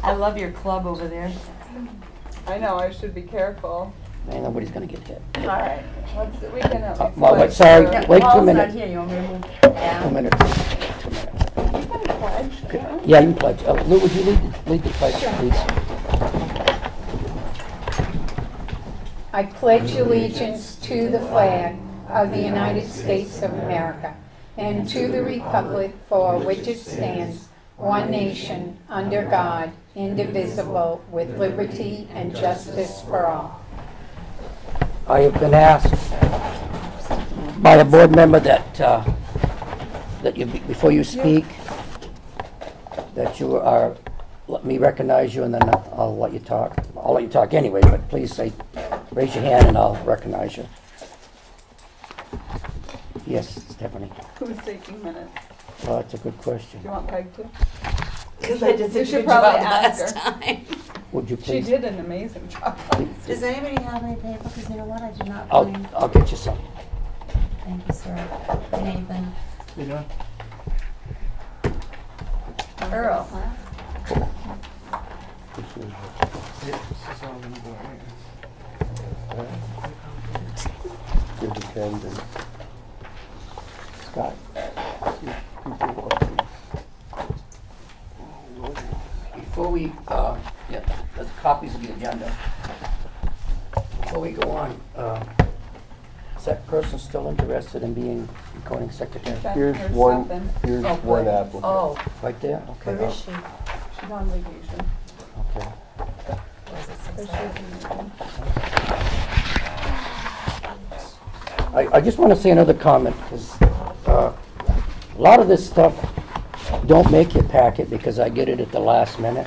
I love your club over there. I know, I should be careful. Man, nobody's gonna get hit. All right, we can at least. Well, pledge sorry, for- wait 2 Paul's minutes. not here, you want me to move 2 down? minutes. 2 minutes. You can pledge, yeah. Yeah, you can pledge. Lou, would you lead the pledge, please? I pledge allegiance to the flag of the United States of America and to the republic for which it stands, one nation, under God, indivisible, with liberty and justice for all. I have been asked by a board member that you, before you speak, that you are, let me recognize you and then I'll let you talk. I'll let you talk anyway, but please say, raise your hand and I'll recognize you. Yes, Stephanie. Who's taking minutes? Well, that's a good question. Do you want Peg to? Because I just You did a should good job probably last ask her. time. Would you She please? did an amazing job. Does anybody have any paper? Because you know what, I did not bring. I'll get you some. Thank you, sir. Nathan. Earl. Scott. Before we, yeah, there's copies of the agenda. Before we go on, is that person still interested in being recording secretary? Here's Here's Oh, one good. applicant. Oh, Right there? Okay. where is she? She's on vacation. Okay. I just want to say another comment, because a lot of this stuff don't make your packet because I get it at the last minute.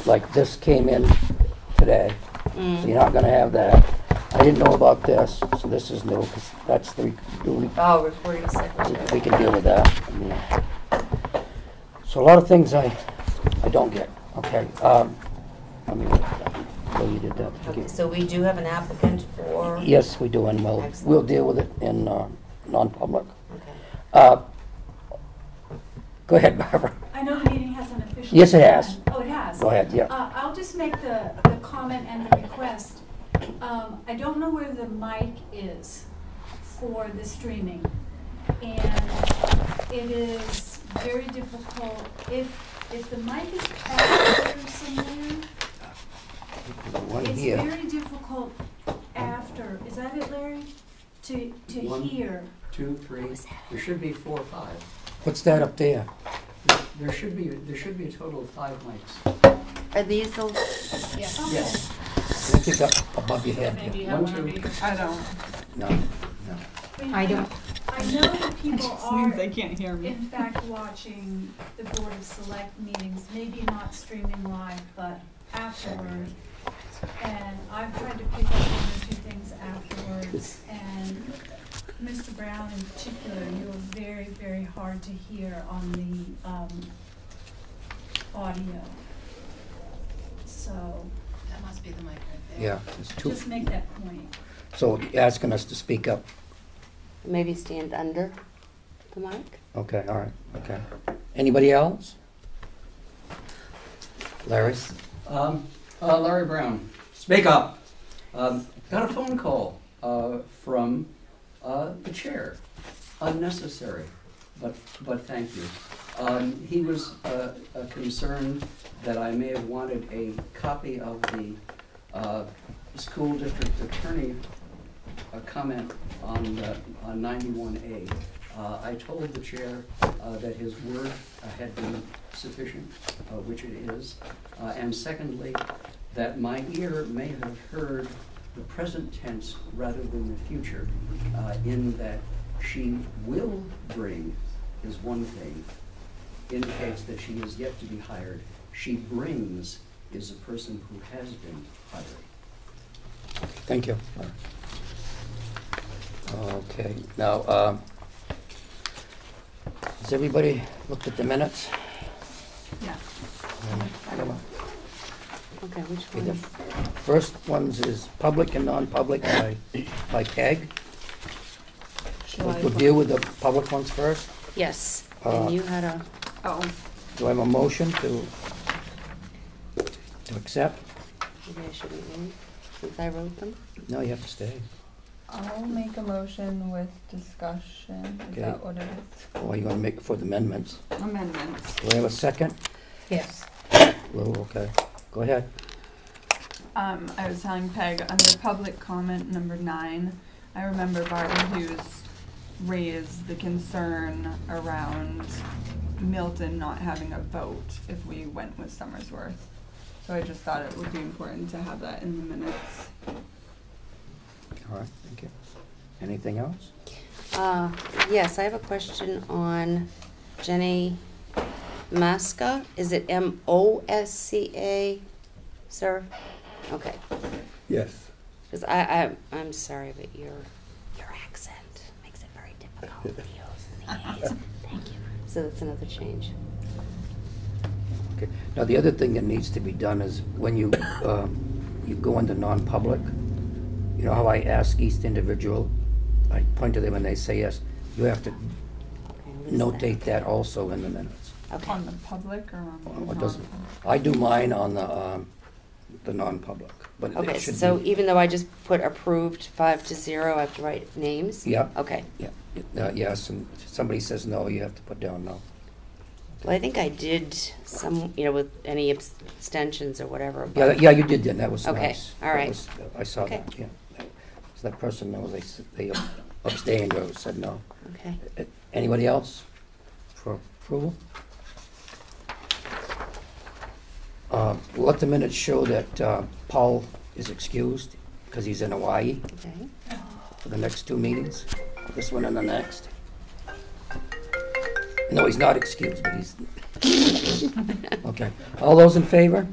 Like this came in today, so you're not going to have that. I didn't know about this, so this is new, because that's the, Oh, recording secretary. we can deal with that. I mean, so a lot of things I don't get, okay. I mean, well, you did that. Okay, so we do have an applicant for. Yes, we do, and we'll Excellent. deal with it in non-public. Okay. Go ahead, Barbara. I know the meeting hasn't officially. Yes, it has. begun. Oh, it has? Go ahead, yeah. I'll just make the comment and the request. I don't know where the mic is for the streaming. And it is very difficult, if the mic is back there somewhere, One it's here. very difficult after, is that it, Larry? To One. hear. 2, 3, there should be 4 or 5. What's that up there? There should be a total of 5 mics. Are these the, Okay. Yes. I think up above your head. Maybe you yeah. have One, one of two. these. I don't. No, no. I don't. I know that people Just means are, they can't hear me. in fact, watching the Board of Select meetings, maybe not streaming live, but afterward. And I've tried to pick up 1 or 2 things afterwards, and Mr. Brown in particular, you were very, very hard to hear on the audio. So That must be the mic right there. Yeah, there's two. just make that point. So you're asking us to speak up. maybe stand under the mic? Okay, all right, okay. Anybody else? Larry? Larry Brown, speak up. Got a phone call from the chair. Unnecessary, but thank you. He was concerned that I may have wanted a copy of the school district attorney comment on 91A. I told the chair that his word had been sufficient, which it is, and secondly, that my ear may have heard the present tense rather than the future, in that she will bring is one thing, indicates that she is yet to be hired. She brings is a person who has been hired. Thank you. Okay, now, has everybody looked at the minutes? Yeah. Come on. Okay, which Okay, the one? first ones is public and non-public by Peg. We'll deal with the public ones first. Yes, Uh, and you had a, Oh, Do I have a motion to To accept? Maybe I shouldn't leave, since I wrote them. No, you have to stay. I'll make a motion with discussion. Is Okay. that what it is? Or are you gonna make it for the amendments? Amendments. Do we have a second? Yes. Lou, okay. Go ahead. I was telling Peg, under public comment number 9, I remember Barbara Hughes raised the concern around Milton not having a vote if we went with Summersworth. So I just thought it would be important to have that in the minutes. All right, thank you. Anything else? Yes, I have a question on Jenny Masca. Is it Mosca, sir? Okay. Yes. Because I'm sorry, but your accent makes it very difficult to use. Thank you. So that's another change. Okay. Now, the other thing that needs to be done is when you, you go into non-public, you know how I ask each individual, I point to them and they say yes, you have to Okay, lose notate that also in the minutes. Okay. On the public or on the Well, it doesn't, non-public? I do mine on the non-public, but Okay, it should so be. even though I just put approved 5-0, I have to write names? Yeah. Okay. Yeah, yes, and if somebody says no, you have to put down no. Well, I think I did some, with any abstentions or whatever. Yeah, but- yeah, you did that, that was Okay, nice. all That right. was- I saw Okay. that, yeah. So that person knows they abstained or said no. Okay. Anybody else for approval? Let the minutes show that Paul is excused because he's in Hawaii Okay. for the next 2 meetings, this one and the next. No, he's not excused, but he's... Okay. All those in favor?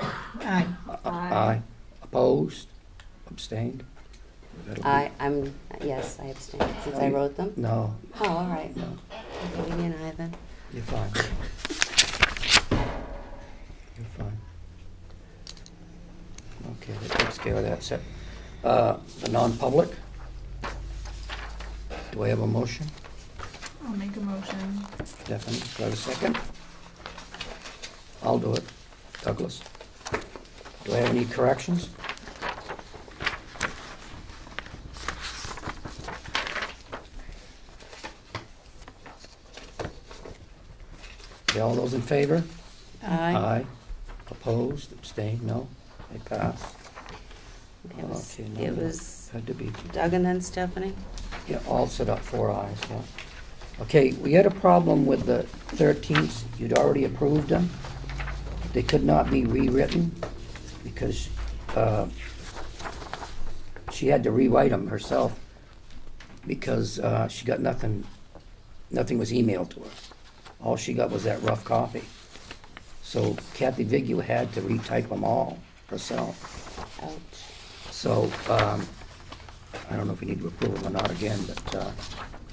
Aye. Aye. Opposed? Abstained? That'll be- Yes, I abstained since No, I you- wrote them. No, Oh, all right. no, Okay, give me an aye then. you're fine. You're fine. Okay, that takes care of that. So, the non-public? Do I have a motion? I'll make a motion. Stephanie, do I have a second? I'll do it. Douglas? Do I have any corrections? Okay, all those in favor? Aye. Opposed, abstained, no? They pass. Okay, Okay, no, it no. was Had to be, Doug and then Stephanie. yeah, all set up 4 ayes, yeah. Okay, we had a problem with the 13th. You'd already approved them. They could not be rewritten because she had to rewrite them herself because she got nothing was emailed to her. All she got was that rough copy. So Kathy Vigu had to retype them all herself. Ouch. So, I don't know if we need to approve them or not again, but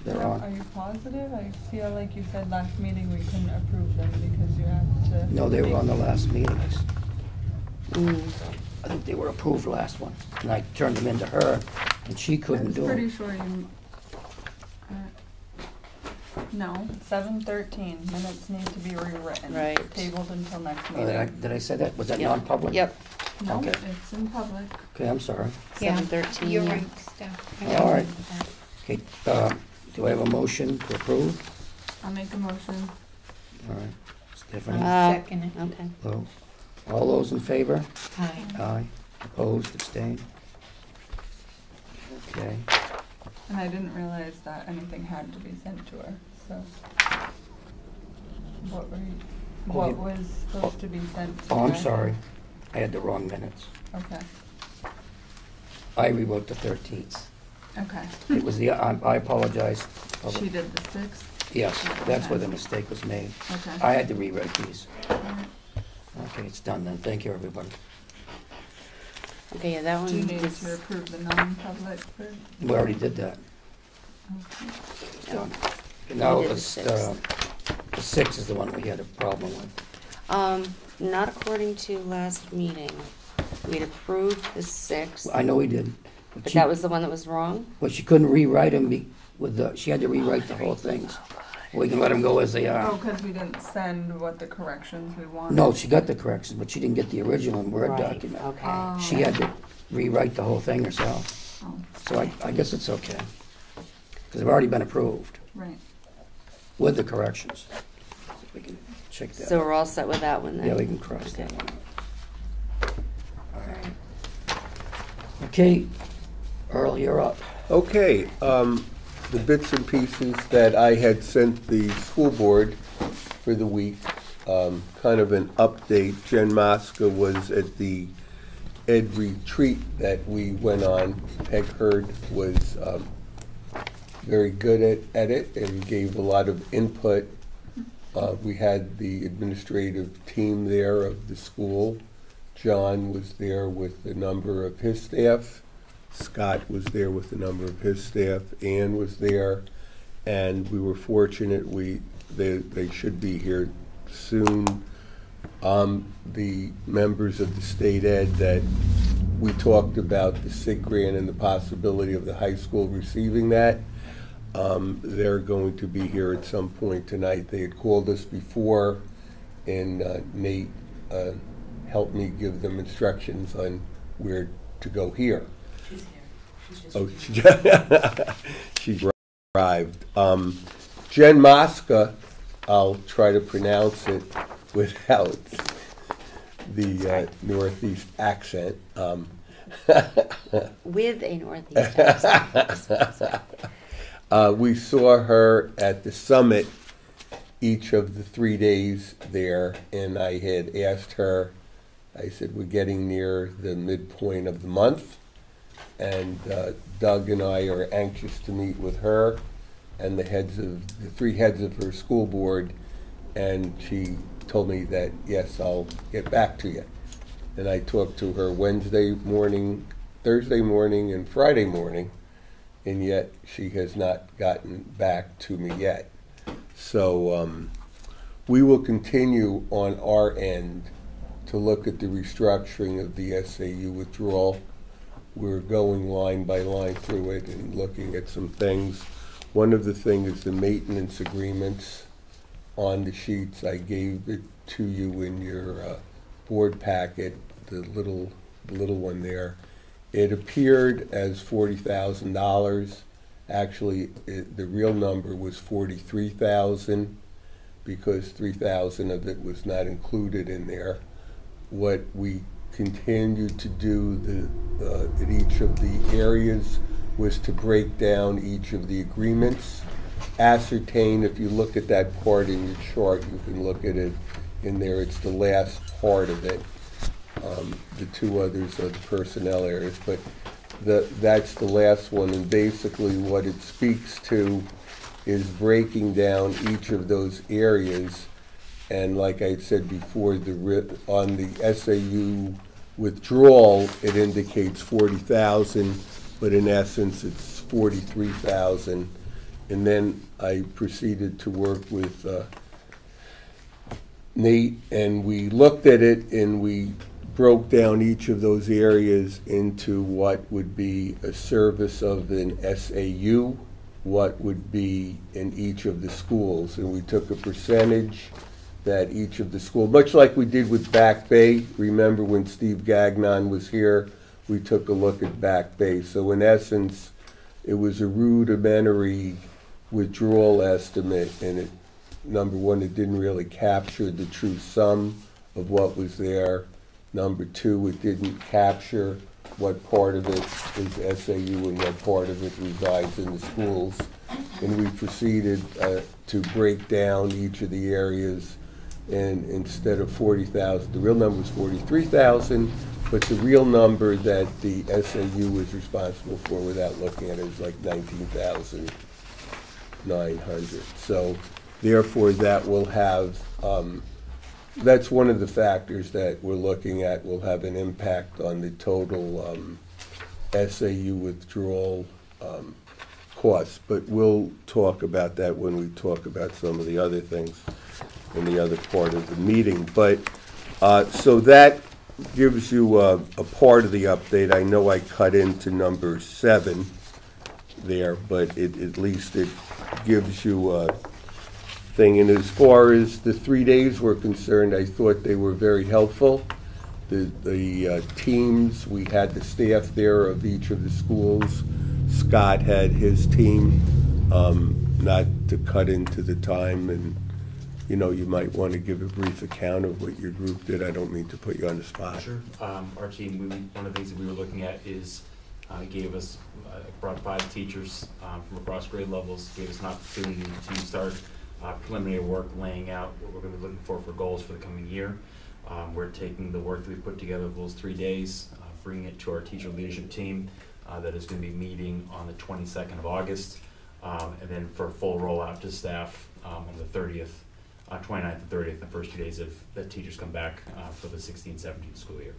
they're Are on. you positive? I feel like you said last meeting we couldn't approve them because you had to. No, they were on the last meetings. Mm. I think they were approved last one. And I turned them into her, and she couldn't do I'm pretty them. sure you. No, 7:13, minutes need to be rewritten. Right. Tabled until next Oh, meeting. did I say that? Was that Yep. non-public? Yep. No, Okay. it's in public. Okay, I'm sorry. Yeah, 7:13. You're yeah. right, Steph. All right. Okay, do I have a motion to approve? I'll make a motion. All right. Stephanie? Second it. Okay. Lou? All those in favor? Aye. Aye. Opposed, abstained? Okay. And I didn't realize that anything had to be sent to her, so. What were you, Oh, what you- was supposed to be sent to her? Oh, I'm sorry. I had the wrong minutes. Okay, I rewrote the 13th. okay. It was I apologize. She did the 6th? Yes, that's where the mistake was made. Okay. I had to rewrite these. Alright. Okay, it's done then. Thank you, everybody. Okay, yeah, that Do you one need is to approve the non-public for? We already did that. Okay. It's done. And now We did the it's, 6th. the 6 is the one we had a problem with. Not according to last meeting. We had approved the 6th, I know we did. but she- that was the one that was wrong? But she couldn't rewrite them with the, she had to rewrite the whole things. We can let them go as they Oh, are. because we didn't send what the corrections we wanted. No, she got the corrections, but she didn't get the original Word Right, document. okay. Oh. She had to rewrite the whole thing herself. Oh, So I guess it's okay. Because they've already been approved right. with the corrections. We can check that. So we're all set with that one then? Yeah, we can cross that Okay. one out. Okay, Earl, you're up. Okay, the bits and pieces that I had sent the school board for the week, kind of an update. Jen Mosca was at the Ed retreat that we went on. Peg Heard was very good at it and gave a lot of input. We had the administrative team there of the school. John was there with a number of his staff. Scott was there with a number of his staff. Ann was there, and we were fortunate. They should be here soon. The members of the state ed that we talked about the SIG grant and the possibility of the high school receiving that. They're going to be here at some point tonight. They had called us before, and Nate helped me give them instructions on where to go here. She's here. She's arrived. Jen Mosca, I'll try to pronounce it without the Northeast accent. With a Northeast accent. We saw her at the summit each of the 3 days there, and I had asked her, I said, we're getting near the midpoint of the month, and Doug and I are anxious to meet with her and the three heads of her school board, and she told me that, yes, I'll get back to you. And I talked to her Wednesday morning, Thursday morning, and Friday morning, and yet she has not gotten back to me yet. So we will continue on our end to look at the restructuring of the SAU withdrawal. We're going line by line through it and looking at some things. One of the things is the maintenance agreements on the sheets. I gave it to you in your board packet, the little one there. It appeared as $40,000. Actually, the real number was $43,000 because $3,000 of it was not included in there. What we continued to do at each of the areas was to break down each of the agreements, ascertain, if you look at that part in your chart, you can look at it in there, it's the last part of it. The two others are the personnel areas, but that's the last one, and basically what it speaks to is breaking down each of those areas. And like I said before, on the SAU withdrawal, it indicates 40,000, but in essence, it's 43,000. And then I proceeded to work with Nate, and we looked at it, and we broke down each of those areas into what would be a service of an SAU, what would be in each of the schools. And we took a percentage that each of the schools, much like we did with Back Bay. Remember when Steve Gagnon was here, we took a look at Back Bay. So in essence, it was a rudimentary withdrawal estimate, and number one, it didn't really capture the true sum of what was there. Number two, it didn't capture what part of it is SAU and what part of it resides in the schools. And we proceeded to break down each of the areas, and instead of 40,000, the real number was 43,000, but the real number that the SAU was responsible for without looking at it is like 19,900. So therefore that will have, that's one of the factors that we're looking at will have an impact on the total SAU withdrawal costs. But we'll talk about that when we talk about some of the other things in the other part of the meeting. But so that gives you a part of the update. I know I cut into number 7 there, but at least it gives you thing. And as far as the 3 days were concerned, I thought they were very helpful. The teams, we had the staff there of each of the schools. Scott had his team, not to cut into the time, and you know, you might want to give a brief account of what your group did. I don't mean to put you on the spot. Sure. Our team, one of the things that we were looking at is brought 5 teachers from across grade levels, gave us an opportunity to start preliminary work laying out what we're going to be looking for goals for the coming year. We're taking the work that we put together those 3 days, bringing it to our teacher leadership team that is going to be meeting on the 22nd of August, and then for full rollout to staff on the 30th, 29th and 30th, the first 2 days that teachers come back for the 16-17 school year.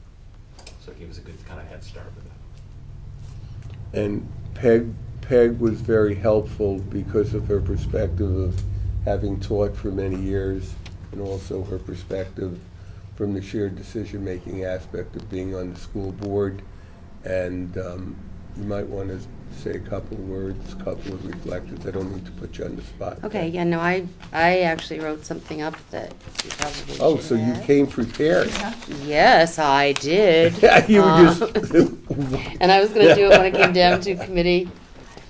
So it gave us a good kind of head start with that. And Peg was very helpful because of her perspective of having taught for many years, and also her perspective from the shared decision-making aspect of being on the school board. And you might want to say a couple of words, a couple of reflections. I don't mean to put you on the spot. Okay, yeah, no, I actually wrote something up that you probably Oh, should so you have. came prepared. Yes, I did. You were just... And I was going to do it when it came down to committee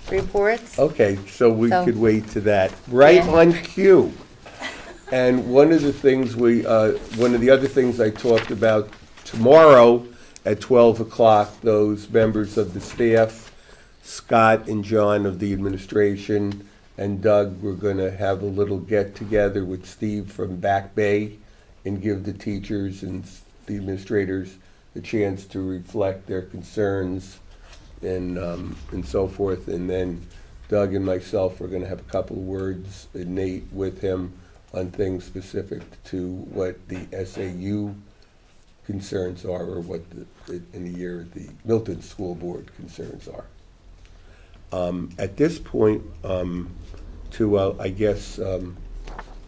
reports. Okay, so we So- could wait to that. Right Yeah. on cue. And one of the other things I talked about tomorrow at 12 o'clock, those members of the staff, Scott and John of the administration, and Doug were going to have a little get-together with Steve from Back Bay and give the teachers and the administrators a chance to reflect their concerns and so forth. And then Doug and myself were going to have a couple of words, and Nate with him, on things specific to what the SAU concerns are, or what in the year the Milton School Board concerns are. At this point, I guess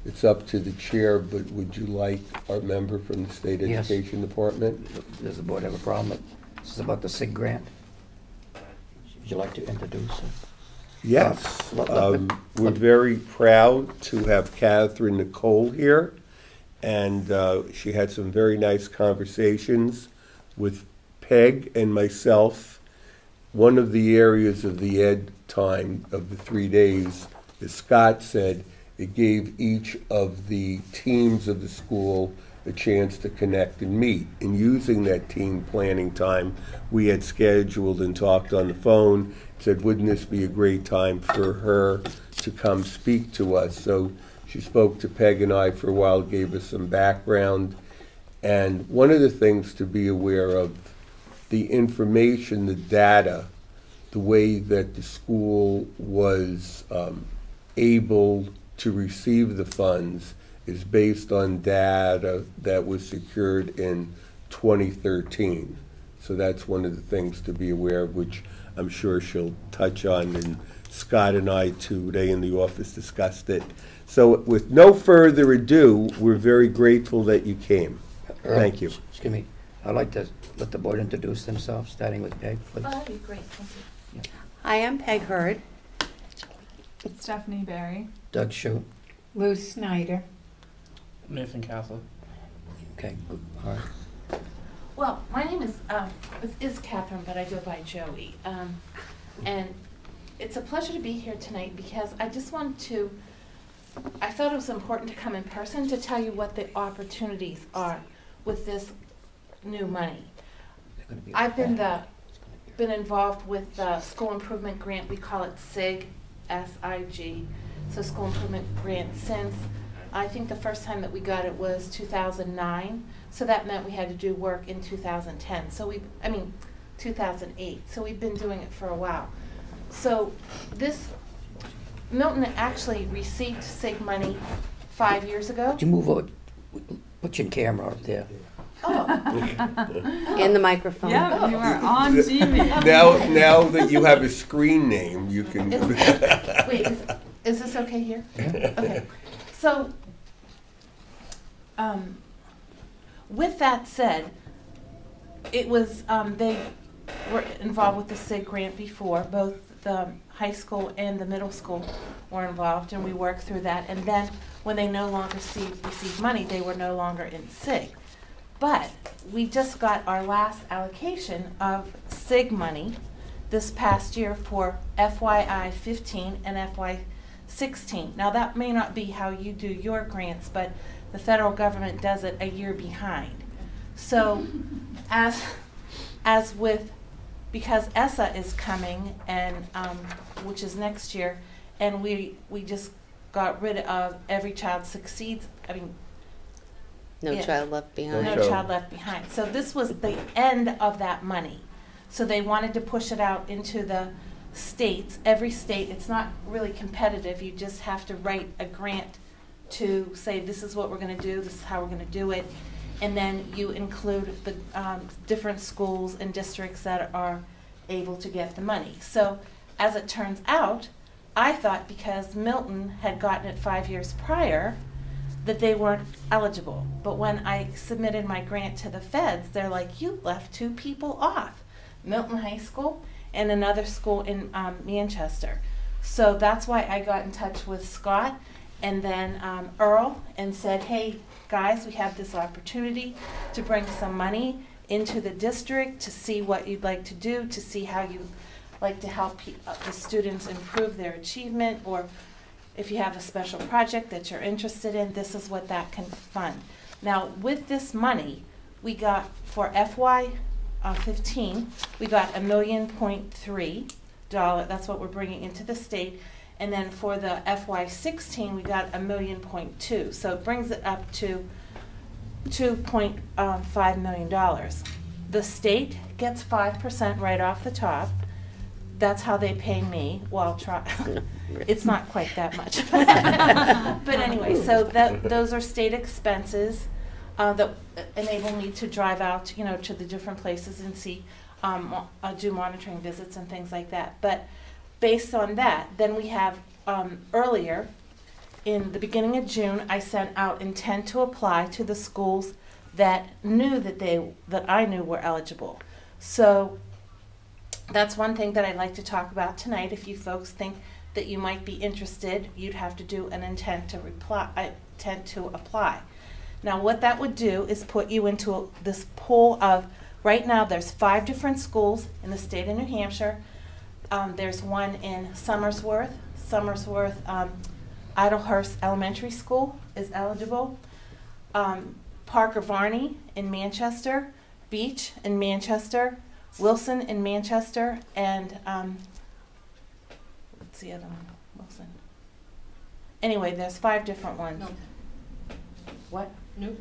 it's up to the chair, but would you like our member from the State Yes. Education Department? Does the board have a problem? This is about the SIG grant. Would you like to introduce it? Yes. We're very proud to have Catherine Nicole here, and she had some very nice conversations with Peg and myself. One of the areas of the ed time of the 3 days, as Scott said, it gave each of the teams of the school a chance to connect and meet. In using that team planning time, we had scheduled and talked on the phone, said, wouldn't this be a great time for her to come speak to us? So she spoke to Peg and I for a while, gave us some background. And one of the things to be aware of, the information, the data, the way that the school was able to receive the funds is based on data that was secured in 2013. So that's one of the things to be aware of, which I'm sure she'll touch on, and Scott and I today in the office discussed it. So with no further ado, we're very grateful that you came. Thank you. Excuse me. I'd like to let the board introduce themselves, starting with Peg, please. Oh, that'd be great, thank you. Hi, I'm Peg Hurd. Stephanie Barry. Doug Shute. Lou Snyder. Nathan Castle. Okay, good. All right. Well, my name is Catherine, but I go by Joey. And it's a pleasure to be here tonight because I just want to, I thought it was important to come in person to tell you what the opportunities are with this new money. I've been involved with the school improvement grant. We call it SIG, S-I-G, so school improvement grant, since I think the first time that we got it was 2009. So that meant we had to do work in 2010. 2008. So we've been doing it for a while. So Milton actually received SIG money 5 years ago. Could you move over? Put your camera up there. In the microphone. Yeah, you are on TV. Now that you have a screen name, you can... Wait, is this okay here? Okay. So, with that said, it was, they were involved with the SIG grant before. Both the high school and the middle school were involved, and we worked through that. And then when they no longer receive money, they were no longer in SIG. But we just got our last allocation of SIG money this past year for FYI 15 and FY 16. Now that may not be how you do your grants, but the federal government does it a year behind. So as with, because ESSA is coming, and which is next year, and we just got rid of Every Child Succeeds, No Child Left Behind. No Child Left Behind. So this was the end of that money. So they wanted to push it out into the states, every state. It's not really competitive. You just have to write a grant to say this is what we're going to do, this is how we're going to do it, and then you include the different schools and districts that are able to get the money. So as it turns out, I thought because Milton had gotten it 5 years prior that they weren't eligible. But when I submitted my grant to the feds, they're like, you left 2 people off, Milton High School and another school in Manchester. So that's why I got in touch with Scott and then Earl and said, hey guys, we have this opportunity to bring some money into the district to see what you'd like to do, to see how you like to help the students improve their achievement, or if you have a special project that you're interested in, this is what that can fund. Now with this money, we got for FY 15, we got $1.3 million. That's what we're bringing into the state. And then for the FY 16, we got $1.2 million. So it brings it up to $2.5 million. The state gets 5% right off the top. That's how they pay me. Well, it's not quite that much. But anyway, so those are state expenses that enable me to drive out, to the different places and see, do monitoring visits and things like that. But based on that, then we have earlier, in the beginning of June, I sent out intent to apply to the schools that knew that I knew were eligible. So that's one thing that I'd like to talk about tonight. If you folks think that you might be interested, you'd have to do an intent to apply. Now what that would do is put you into this pool of, right now there's 5 different schools in the state of New Hampshire. There's one in Somersworth, Idlehurst Elementary School is eligible. Parker Varney in Manchester, Beach in Manchester, Wilson in Manchester, and what's the other one? Wilson. Anyway, there's 5 different ones. Milton. What? Nope.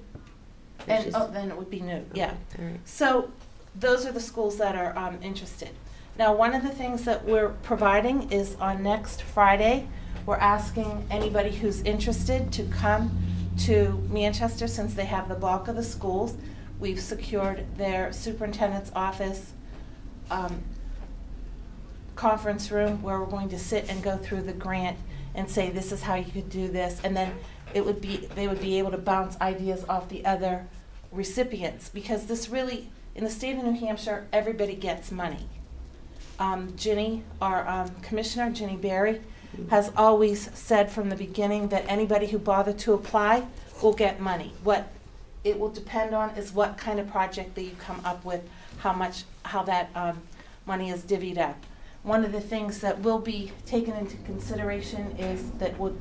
And then it would be new. Yeah. All right. So those are the schools that are interested. Now, one of the things that we're providing is on next Friday, we're asking anybody who's interested to come to Manchester, since they have the bulk of the schools. We've secured their superintendent's office conference room where we're going to sit and go through the grant and say this is how you could do this, and then they would be able to bounce ideas off the other recipients, because this really, in the state of New Hampshire, everybody gets money. Ginny, our commissioner, Ginny Berry, has always said from the beginning that anybody who bothered to apply will get money. What it will depend on is what kind of project that you come up with, how that money is divvied up. One of the things that will be taken into consideration is that would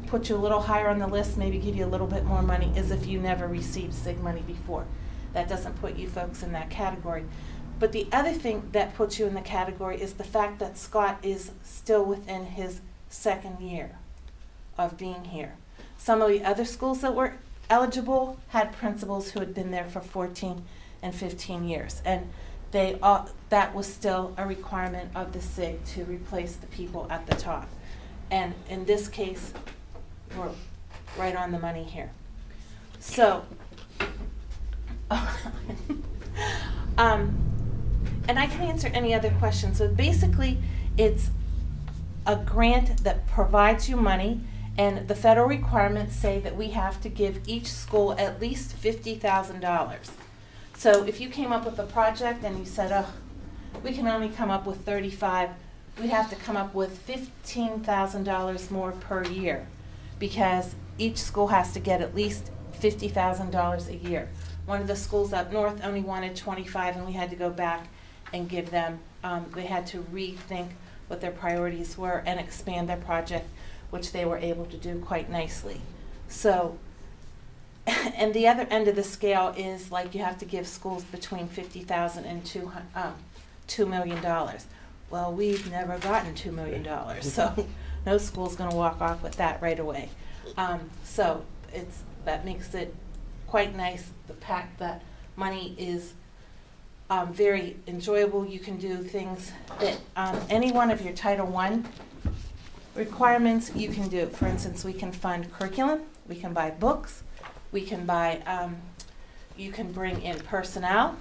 put you a little higher on the list, maybe give you a little bit more money, is if you never received SIG money before. That doesn't put you folks in that category. But the other thing that puts you in the category is the fact that Scott is still within his 2nd year of being here. Some of the other schools that were eligible had principals who had been there for 14 and 15 years. And that was still a requirement of the SIG to replace the people at the top. And in this case, we're right on the money here. So, and I can answer any other questions. So basically, it's a grant that provides you money, and the federal requirements say that we have to give each school at least $50,000. So if you came up with a project and you said, oh, we can only come up with 35, we'd have to come up with $15,000 more per year, because each school has to get at least $50,000 a year. One of the schools up north only wanted 25, and we had to go back and give them, they had to rethink what their priorities were and expand their project, which they were able to do quite nicely. So, and the other end of the scale is like you have to give schools between $50,000 and $2 million. Well, we've never gotten $2 million, so no school's going to walk off with that right away. So that makes it quite nice. The fact that money is very enjoyable. You can do things that any one of your Title I requirements you can do. For instance, we can fund curriculum, we can buy books, we can buy, you can bring in personnel,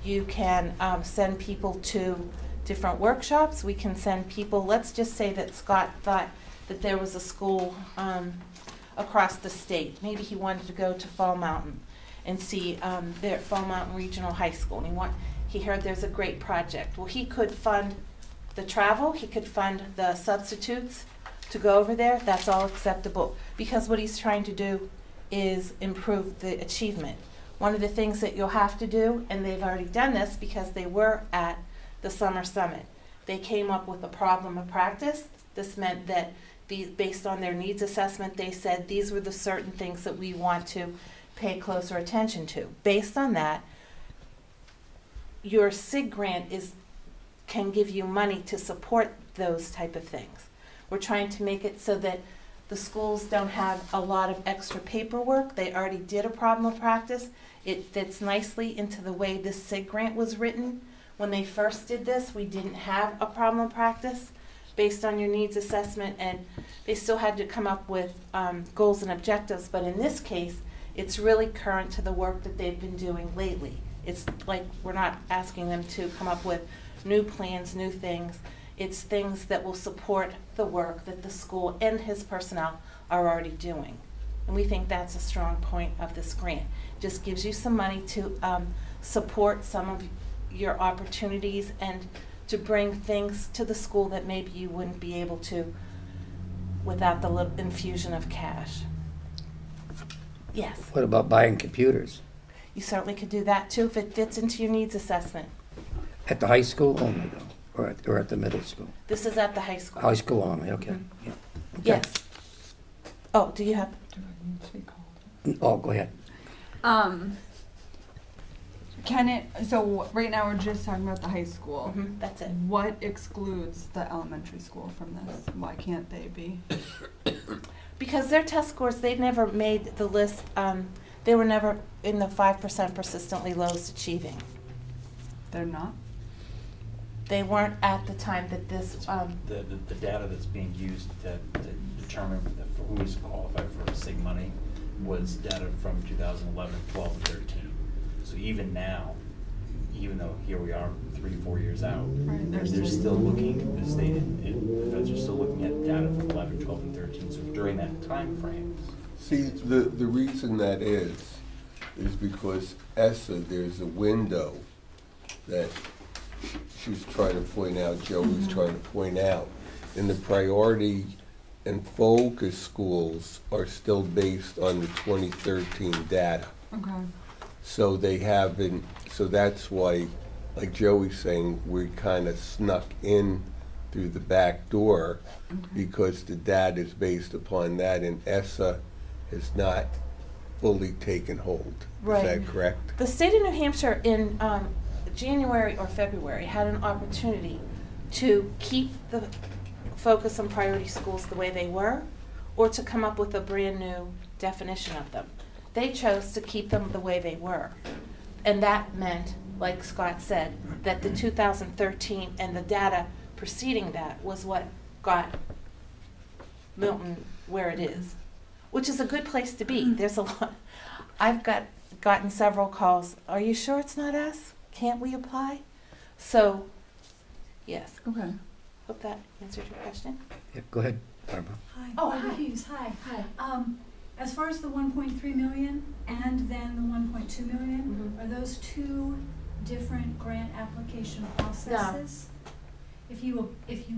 you can send people to different workshops, we can send people, let's just say that Scott thought that there was a school across the state. Maybe he wanted to go to Fall Mountain and see their Fall Mountain Regional High School, and he heard there's a great project. Well, he could fund the travel, he could fund the substitutes to go over there. That's all acceptable, because what he's trying to do is improve the achievement. One of the things that you'll have to do, and they've already done this because they were at the Summer Summit, they came up with a problem of practice. This meant that based on their needs assessment, they said these were the certain things that we want to pay closer attention to. Based on that, your SIG grant can give you money to support those type of things. We're trying to make it so that the schools don't have a lot of extra paperwork. They already did a problem of practice. It fits nicely into the way this SIG grant was written. When they first did this, we didn't have a problem of practice based on your needs assessment, and they still had to come up with goals and objectives, but in this case, it's really current to the work that they've been doing lately. It's like we're not asking them to come up with new plans, new things. It's things that will support the work that the school and his personnel are already doing. And we think that's a strong point of this grant. It just gives you some money to support some of your opportunities and to bring things to the school that maybe you wouldn't be able to without the little infusion of cash. Yes? What about buying computers? You certainly could do that too if it fits into your needs assessment. At the high school only, though, or at the middle school? This is at the high school. High school only, okay. Mm-hmm. Yeah. Okay. Yes. Oh, do you have? Oh, go ahead. So right now we're just talking about the high school. Mm-hmm, that's it. What excludes the elementary school from this? Why can't they be? Because their test scores, they've never made the list. They were never in the 5% persistently lowest achieving. They're not? They weren't at the time that this. The data that's being used to determine who is qualified for SIG money was data from 2011, 12, and 13. So even now, even though here we are 3-4 years out, right, they're still looking, the state and the feds are still looking at data from 11, 12, and 13. So during that time frame. See, the reason that is because ESSA, there's a window that she's trying to point out, Joey's trying to point out, and the priority and focus schools are still based on the 2013 data. Okay. So they haven't, so that's why, like Joey's saying, we kind of snuck in through the back door because the data is based upon that, and ESSA has not fully taken hold. Right. Is that correct? The state of New Hampshire in January or February had an opportunity to keep the focus on priority schools the way they were, or to come up with a brand new definition of them. They chose to keep them the way they were. And that meant, like Scott said, that the 2013 and the data preceding that was what got Milton where it is, which is a good place to be. There's a lot. I've gotten several calls. Are you sure it's not us? Can't we apply? So, yes. Okay. Hope that answered your question. Yeah, go ahead, Barbara. Hi. Oh, Barbara hi. Hughes, hi. Hi. As far as the 1.3 million and then the 1.2 million, Mhm. are those two different grant application processes? if you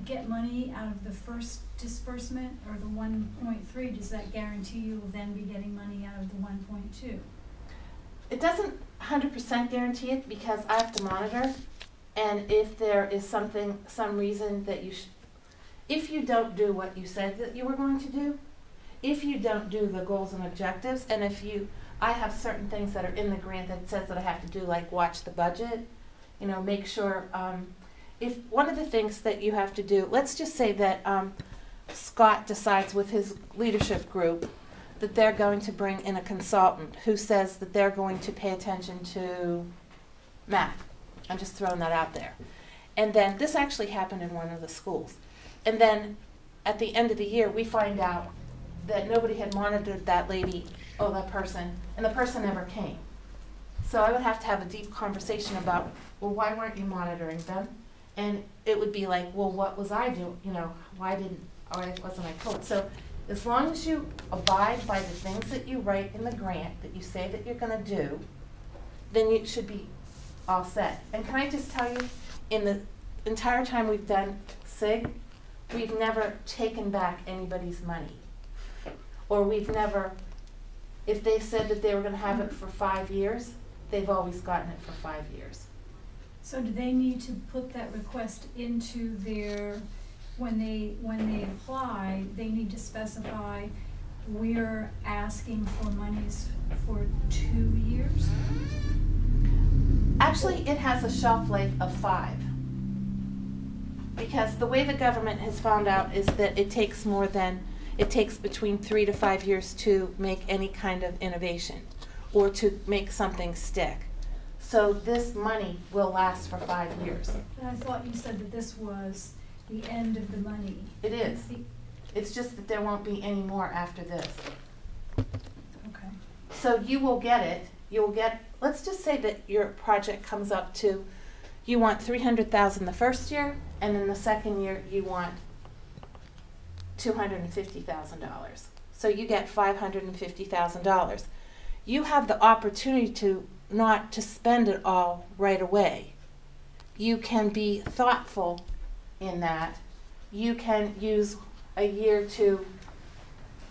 get money out of the first disbursement or the 1.3, does that guarantee you will then be getting money out of the 1.2? It doesn't 100% guarantee it because I have to monitor, and if there is some reason that if you don't do what you said that you were going to do, if you don't do the goals and objectives, and I have certain things that are in the grant that says that I have to do, like watch the budget, make sure, if one of the things that you have to do, let's just say that Scott decides with his leadership group that they're going to bring in a consultant who says that they're going to pay attention to math. I'm just throwing that out there. And then this actually happened in one of the schools. And then at the end of the year, we find out that nobody had monitored that person, and the person never came. So I would have to have a deep conversation about, well, why weren't you monitoring them? And it would be like, well, what was I doing? Why wasn't I told? So as long as you abide by the things that you write in the grant that you say that you're going to do, then you should be all set. And can I just tell you, in the entire time we've done SIG, we've never taken back anybody's money. Or we've never, if they said that they were going to have it for 5 years, they've always gotten it for 5 years. So do they need to put that request into their, when they apply, they need to specify we're asking for monies for 2 years? Actually, it has a shelf life of 5. Because the way the government has found out is that it takes between 3 to 5 years to make any kind of innovation or to make something stick. So this money will last for 5 years. And I thought you said that this was the end of the money. It is. It's just that there won't be any more after this. Okay. So you will get it. You will get, let's just say that your project comes up to, you want $300,000 the first year, and then the second year you want $250,000. So you get $550,000. You have the opportunity not to spend it all right away. You can be thoughtful in that. You can use a year to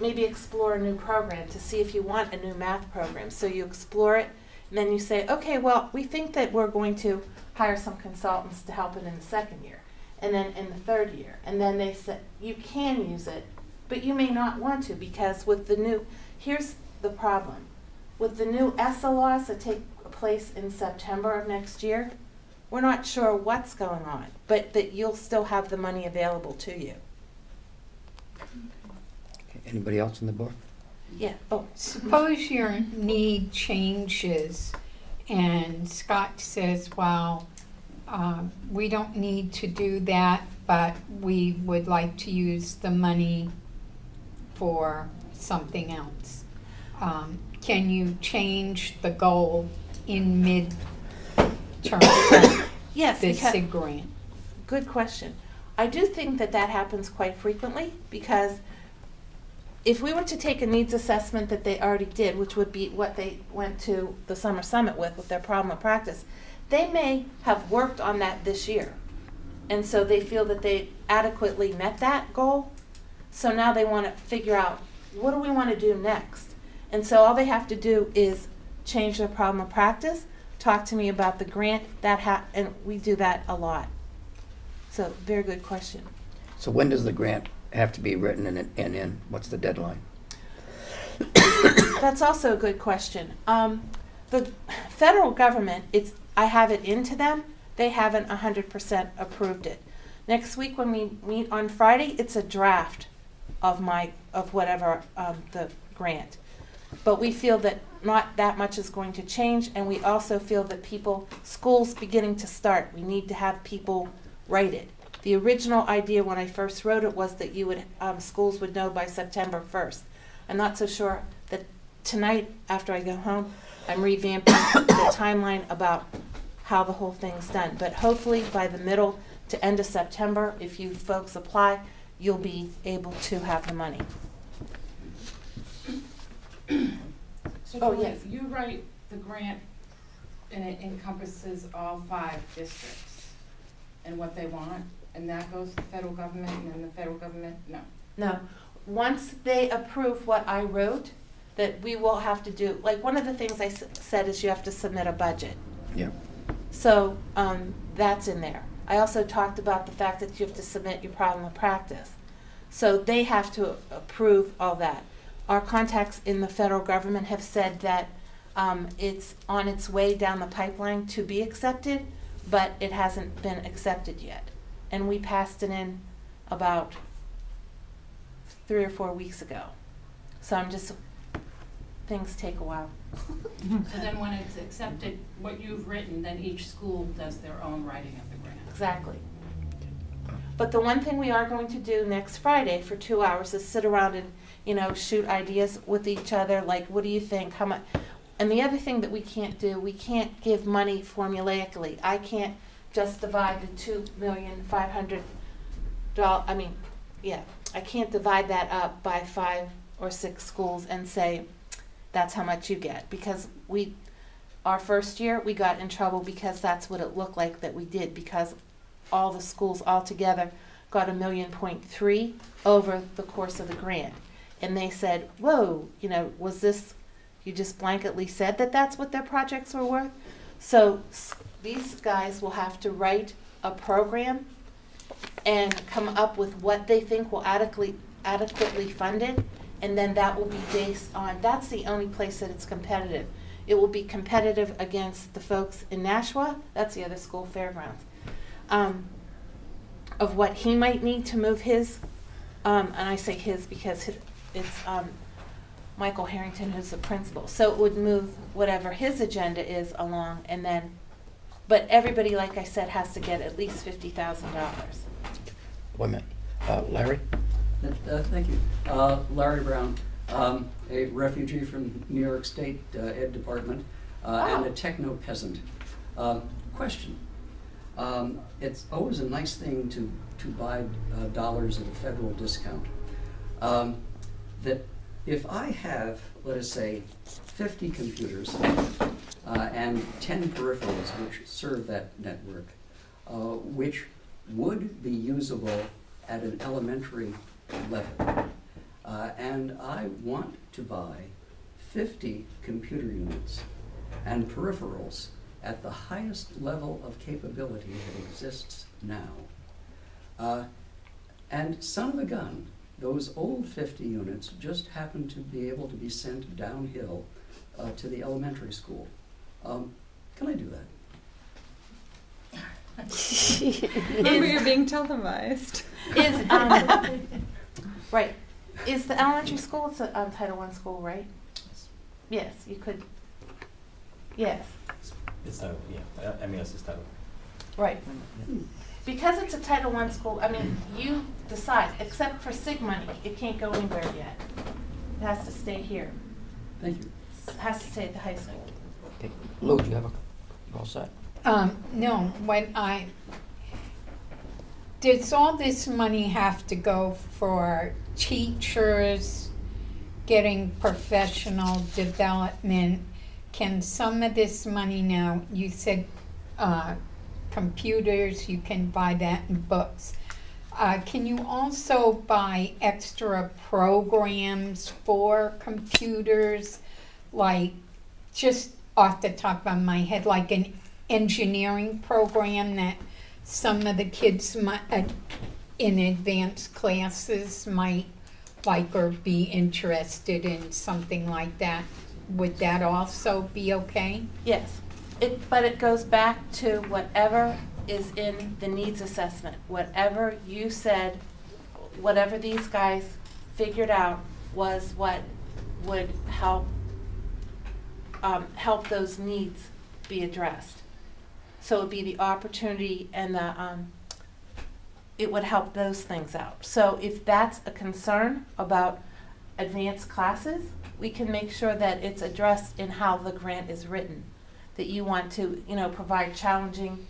maybe explore a new program to see if you want a new math program. So you explore it, and then you say, okay, well, we think that we're going to hire some consultants to help it in the second year, and then in the third year. And then they said, you can use it, but you may not want to, because with the new, here's the problem. With the new ESSA laws that take place in September of next year, we're not sure what's going on, but that you'll still have the money available to you. Anybody else on the board? Yeah. Oh. Suppose your need changes and Scott says, well, we don't need to do that, but we would like to use the money for something else. Can you change the goal in mid-term? Yes. The SIG grant? Good question. I do think that happens quite frequently, because if we were to take a needs assessment that they already did, which would be what they went to the summer summit with their problem of practice, they may have worked on that this year. And so they feel that they adequately met that goal. So now they want to figure out, what do we want to do next? And so all they have to do is change their problem of practice, talk to me about the grant, and we do that a lot. So very good question. So when does the grant have to be written and in? What's the deadline? That's also a good question. The federal government, I have it into them. They haven't 100% approved it. Next week when we meet on Friday, it's a draft of whatever the grant. But we feel that not that much is going to change, and we also feel that schools beginning to start, we need to have people write it. The original idea when I first wrote it was that schools would know by September 1st. I'm not so sure that tonight, after I go home, I'm revamping the timeline about how the whole thing's done. But hopefully by the middle to end of September, if you folks apply, you'll be able to have the money. So Oh, yes. You write the grant and it encompasses all 5 districts and what they want? And that goes to the federal government, and then the federal government, no. No. Once they approve what I wrote, that we will have to do, like, one of the things I said is you have to submit a budget. Yeah. So that's in there. I also talked about the fact that you have to submit your problem of practice. So they have to approve all that. Our contacts in the federal government have said that it's on its way down the pipeline to be accepted, but it hasn't been accepted yet. And we passed it in about 3 or 4 weeks ago. So things take a while. So then when it's accepted, what you've written, then each school does their own writing of the grant. Exactly. But the one thing we are going to do next Friday for 2 hours is sit around and, shoot ideas with each other, like, what do you think, how much? And the other thing that we can't do, we can't give money formulaically. I can't just divide the $2,500,000, I can't divide that up by 5 or 6 schools and say, that's how much you get. Because our first year, we got in trouble because that's what it looked like that we did, because all the schools all together got $1.3 million over the course of the grant. And they said, whoa, was this, you just blanketly said that that's what their projects were worth? So these guys will have to write a program and come up with what they think will adequately fund it, and then that will be based on, that's the only place that it's competitive. It will be competitive against the folks in Nashua, that's the other school, Fairgrounds, of what he might need to move his, and I say his because it's Michael Harrington, who's the principal. So it would move whatever his agenda is along, and then, but everybody, like I said, has to get at least $50,000. Wait a minute. Larry? Thank you. Larry Brown, a refugee from New York State Ed Department, and a techno peasant. Question. It's always a nice thing to buy dollars at a federal discount. That if I have, let us say, 50 computers and 10 peripherals which serve that network, which would be usable at an elementary level, and I want to buy 50 computer units and peripherals at the highest level of capability that exists now. And son of a gun, those old 50 units just happen to be able to be sent downhill to the elementary school. Can I do that? Remember, you're being televised. Right. Is the elementary school, it's a Title I school, right? Yes, you could. Yes. It's Title, MES is Title. Right. Because it's a Title I school, you decide, except for SIG money, it can't go anywhere yet. It has to stay here. Thank you. It has to stay at the high school. Okay. Lou, do you have all set? No, does all this money have to go for teachers getting professional development? Can some of this money now, you said computers, you can buy that in books. Can you also buy extra programs for computers, like, just off the top of my head, like an engineering program that some of the kids in advanced classes might like or be interested in, something like that? Would that also be okay? Yes, but it goes back to whatever is in the needs assessment. Whatever you said, whatever these guys figured out was what would help those needs be addressed. So it would be the opportunity and it would help those things out. So if that's a concern about advanced classes, we can make sure that it's addressed in how the grant is written. That you want to, provide challenging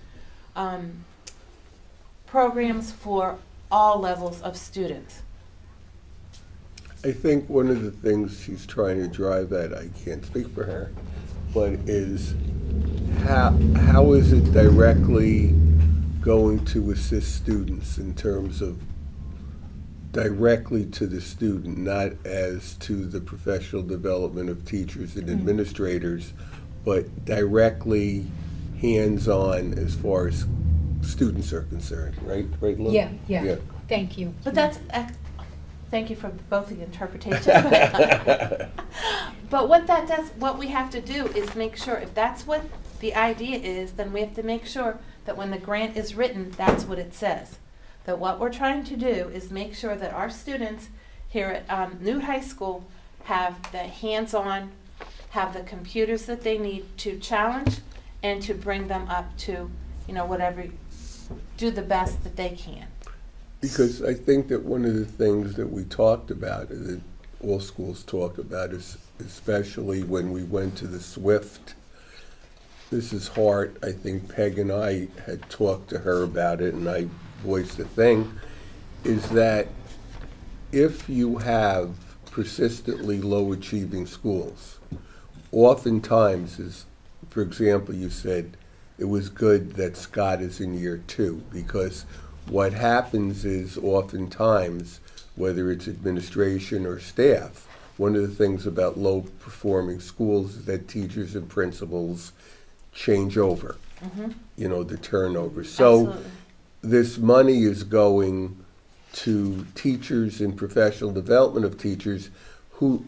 programs for all levels of students. I think one of the things she's trying to drive at, I can't speak for her, but is how is it directly going to assist students in terms of directly to the student, not as to the professional development of teachers and administrators, but directly hands-on as far as students are concerned, right? Right, Lou? Yeah. Thank you. But that's, thank you for both the interpretations. But what that does, what we have to do is make sure, if that's what the idea is, then we have to make sure that when the grant is written, that's what it says. That what we're trying to do is make sure that our students here at New High School have the hands-on, have the computers that they need to challenge and to bring them up to, you know, whatever, do the best that they can. Because I think that one of the things that we talked about, that all schools talk about, is especially when we went to the SWIFT. This is hard. I think Peg and I had talked to her about it, and I voiced the thing, is that if you have persistently low achieving schools, oftentimes, is, for example, you said it was good that Scott is in year 2, because what happens is oftentimes, whether it's administration or staff, one of the things about low performing schools is that teachers and principals change over, you know, the turnover. So Absolutely. this money is going to teachers and professional development of teachers who,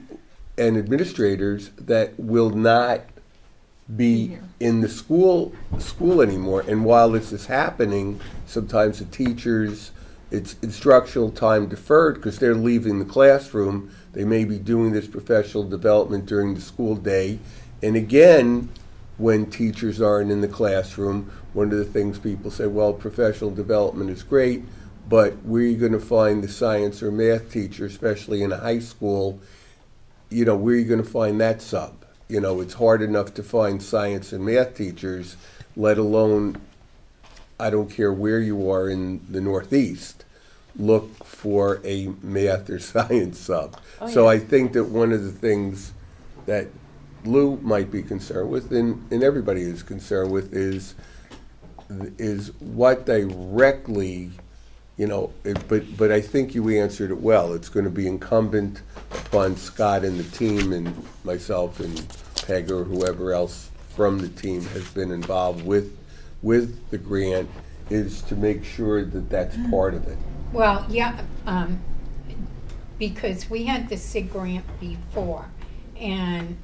and administrators that will not be in the school anymore. And while this is happening, sometimes the teachers, it's instructional time deferred because they're leaving the classroom. They may be doing this professional development during the school day. And again, when teachers aren't in the classroom, one of the things people say, well, professional development is great, but where are you going to find the science or math teacher, especially in a high school? You know, where are you going to find that sub? You know, it's hard enough to find science and math teachers, let alone, I don't care where you are in the Northeast, look for a math or science sub. Oh, So yeah. I think that one of the things that Lou might be concerned with, and everybody is concerned with, is what directly, you know, but I think you answered it well. It's going to be incumbent upon Scott and the team and myself and Peg or whoever else from the team has been involved with the grant, is to make sure that that's part of it. Well, yeah, because we had the SIG grant before, and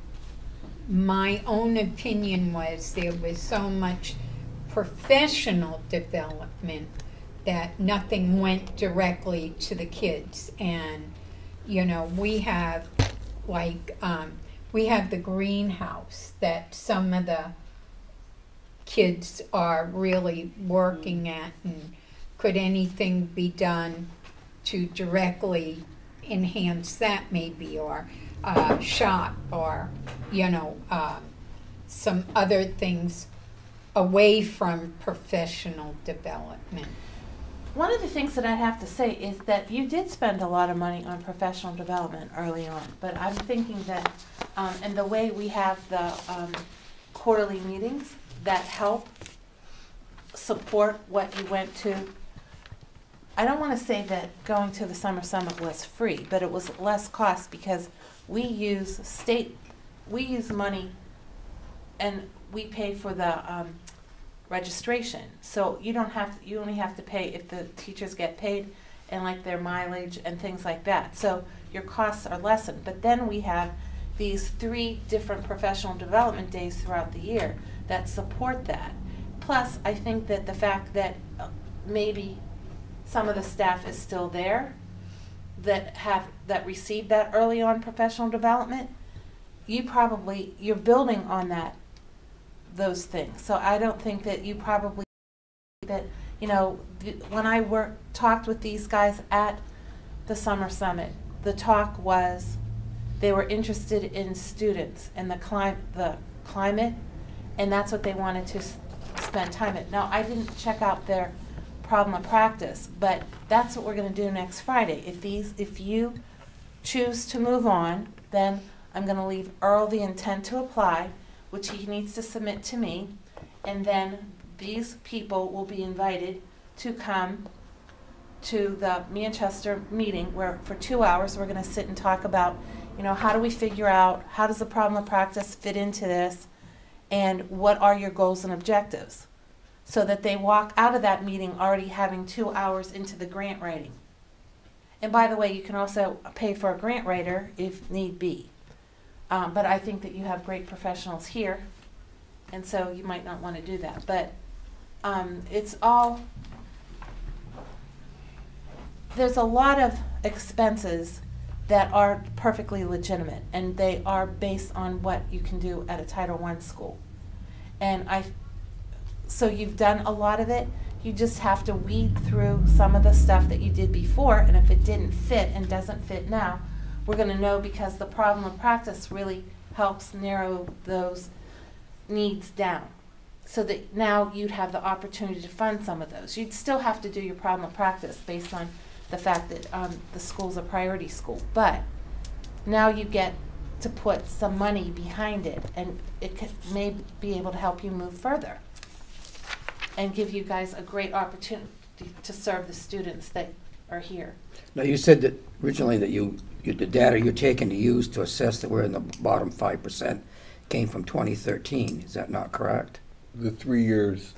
my own opinion was there was so much professional development that nothing went directly to the kids. And, you know, we have, like, we have the greenhouse that some of the kids are really working at, and could anything be done to directly enhance that maybe, or shop, or, you know, some other things away from professional development. One of the things that I have to say is that you did spend a lot of money on professional development early on, but I'm thinking that, and the way we have the quarterly meetings that help support what you went to, I don't want to say that going to the Summer Summit was free, but it was less cost because we use money and we pay for the registration. So you only have to pay if the teachers get paid and like their mileage and things like that. So your costs are lessened. But then we have these 3 different professional development days throughout the year that support that. Plus, I think that the fact that maybe some of the staff is still there that received that early on professional development, you're building on those things. So I don't think that you probably, that, you know, when I talked with these guys at the Summer Summit, the talk was they were interested in students and the climate, and that's what they wanted to spend time at. Now, I didn't check out their problem of practice, but that's what we're going to do next Friday. If you choose to move on, then I'm going to leave Earl the intent to apply, which he needs to submit to me, and then these people will be invited to come to the Manchester meeting where for 2 hours we're going to sit and talk about, you know, how do we figure out, how does the problem of practice fit into this, and what are your goals and objectives, so that they walk out of that meeting already having 2 hours into the grant writing. And by the way, you can also pay for a grant writer if need be. But I think that you have great professionals here, and so you might not want to do that. But it's all, there's a lot of expenses that are perfectly legitimate, and they are based on what you can do at a Title I school. And so you've done a lot of it. You just have to weed through some of the stuff that you did before, and if it didn't fit and doesn't fit now, we're going to know, because the problem of practice really helps narrow those needs down, so that now you'd have the opportunity to fund some of those. You'd still have to do your problem of practice based on the fact that the school's a priority school, but now you get to put some money behind it, and it may be able to help you move further and give you guys a great opportunity to serve the students that are here. Now, you said that originally that the data you're taking to use to assess that we're in the bottom 5% came from 2013. Is that not correct? The 3 years,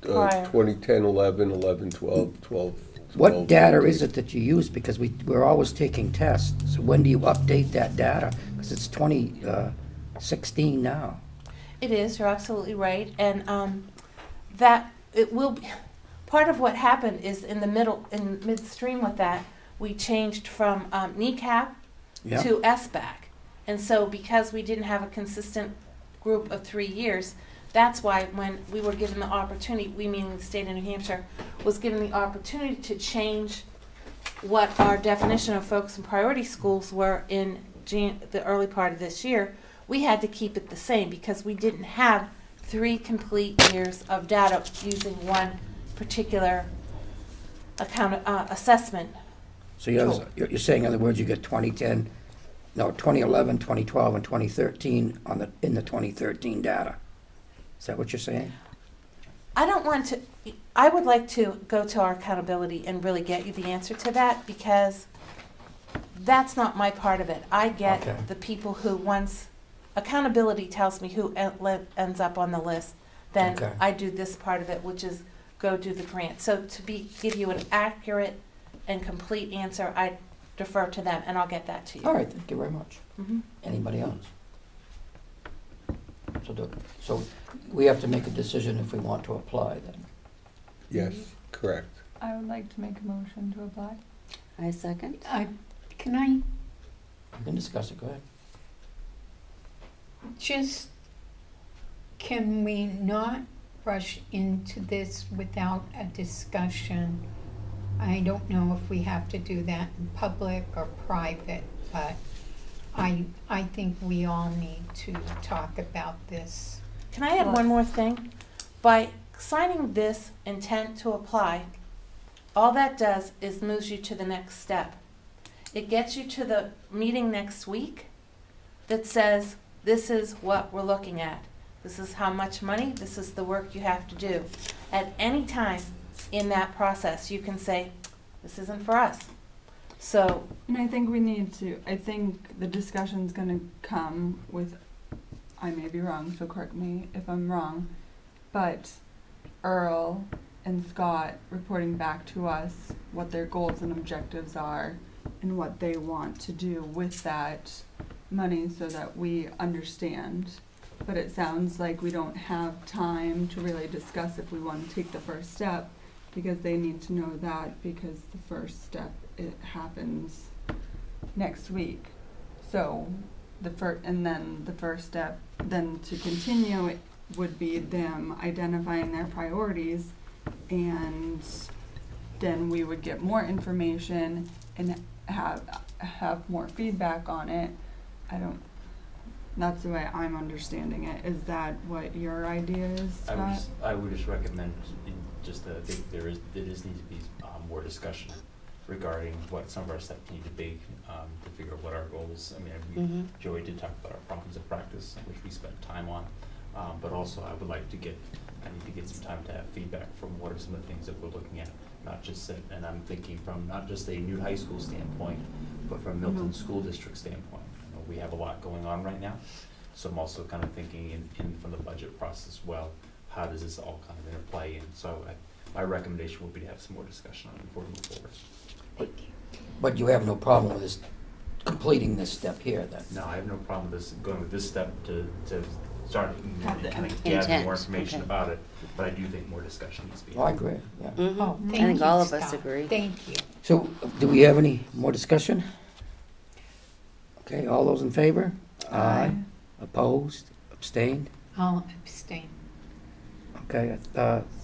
Prior. 2010, 11, 11, 12, 12. What data is it that you use? Because we're always taking tests. So when do you update that data? Because it's 2016 now. It is, you're absolutely right, and that it will be, part of what happened is in midstream with that, we changed from NECAP Yeah. to SBAC. And so because we didn't have a consistent group of 3 years, that's why when we were given the opportunity, we meaning the state of New Hampshire, was given the opportunity to change what our definition of focus and priority schools were in the early part of this year. We had to keep it the same because we didn't have 3 complete years of data using one particular assessment. So you're saying, in other words, you get 2011, 2012, and 2013 in the 2013 data. Is that what you're saying? I would like to go to our accountability and really get you the answer to that, because that's not my part of it. I get Okay. the people who once accountability tells me who ends up on the list, then Okay. I do this part of it, which is go do the grant. So to give you an accurate and complete answer, I defer to them, and I'll get that to you. All right, thank you very much. Mhm. Anybody else? So we have to make a decision if we want to apply then. Yes, correct. I would like to make a motion to apply. I second. Can I You can discuss it, go ahead. just, can we not rush into this without a discussion? I don't know if we have to do that in public or private, but I think we all need to talk about this. Can I add one more thing? By signing this intent to apply, all that does is moves you to the next step. It gets you to the meeting next week that says, this is what we're looking at. This is how much money, this is the work you have to do. At any time in that process, you can say, this isn't for us. So, And I think I think the discussion's gonna come with, I may be wrong, so correct me if I'm wrong, but Earl and Scott reporting back to us what their goals and objectives are and what they want to do with that money so that we understand. But it sounds like we don't have time to really discuss if we want to take the first step, because they need to know that, because the first step, it happens next week. So the first step then to continue it would be them identifying their priorities, and then we would get more information and have more feedback on it. That's the way I'm understanding it. Is that what your idea is, Scott? I would just recommend, I think there needs to be more discussion regarding what some of our steps need to be to figure out what our goals. I mean, Joey did talk about our problems of practice, which we spent time on. But also I need to get some time to have feedback from what are some of the things that we're looking at, not just, and I'm thinking from not just a new high school standpoint, but from Milton School District standpoint. You know, we have a lot going on right now, so I'm also kind of thinking in from the budget process as well, how does this all kind of interplay? And so my recommendation would be to have some more discussion on it before we move forward. But you have no problem with this, completing this step here then? No, I have no problem with this, going with this step to start Have the kind of intent. gather more information Okay. about it, but I do think more discussion needs to be had. Oh, I agree, yeah. Mhm. Oh, I thank think you, all of us Scott. agree. Thank you. So, do we have any more discussion? Okay, all those in favor? Aye. Opposed? Abstained? I'll abstain. Okay,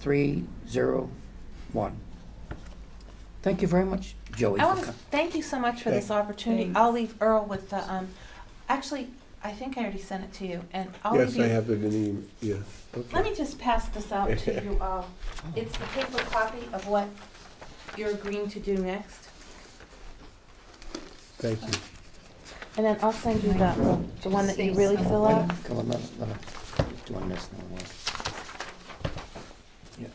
3-0-1. Thank you very much, Joey. I for want to com- thank you so much for this opportunity. Thanks. I'll leave Earl with the, actually, I think I already sent it to you, and I'll Yes, leave you. I have it in the, yeah, okay. Let me just pass this out to you all. It's the paper copy of what you're agreeing to do next. Thank you. And then I'll send you the one that you really fill out. Come on, let us doing this now. Yeah.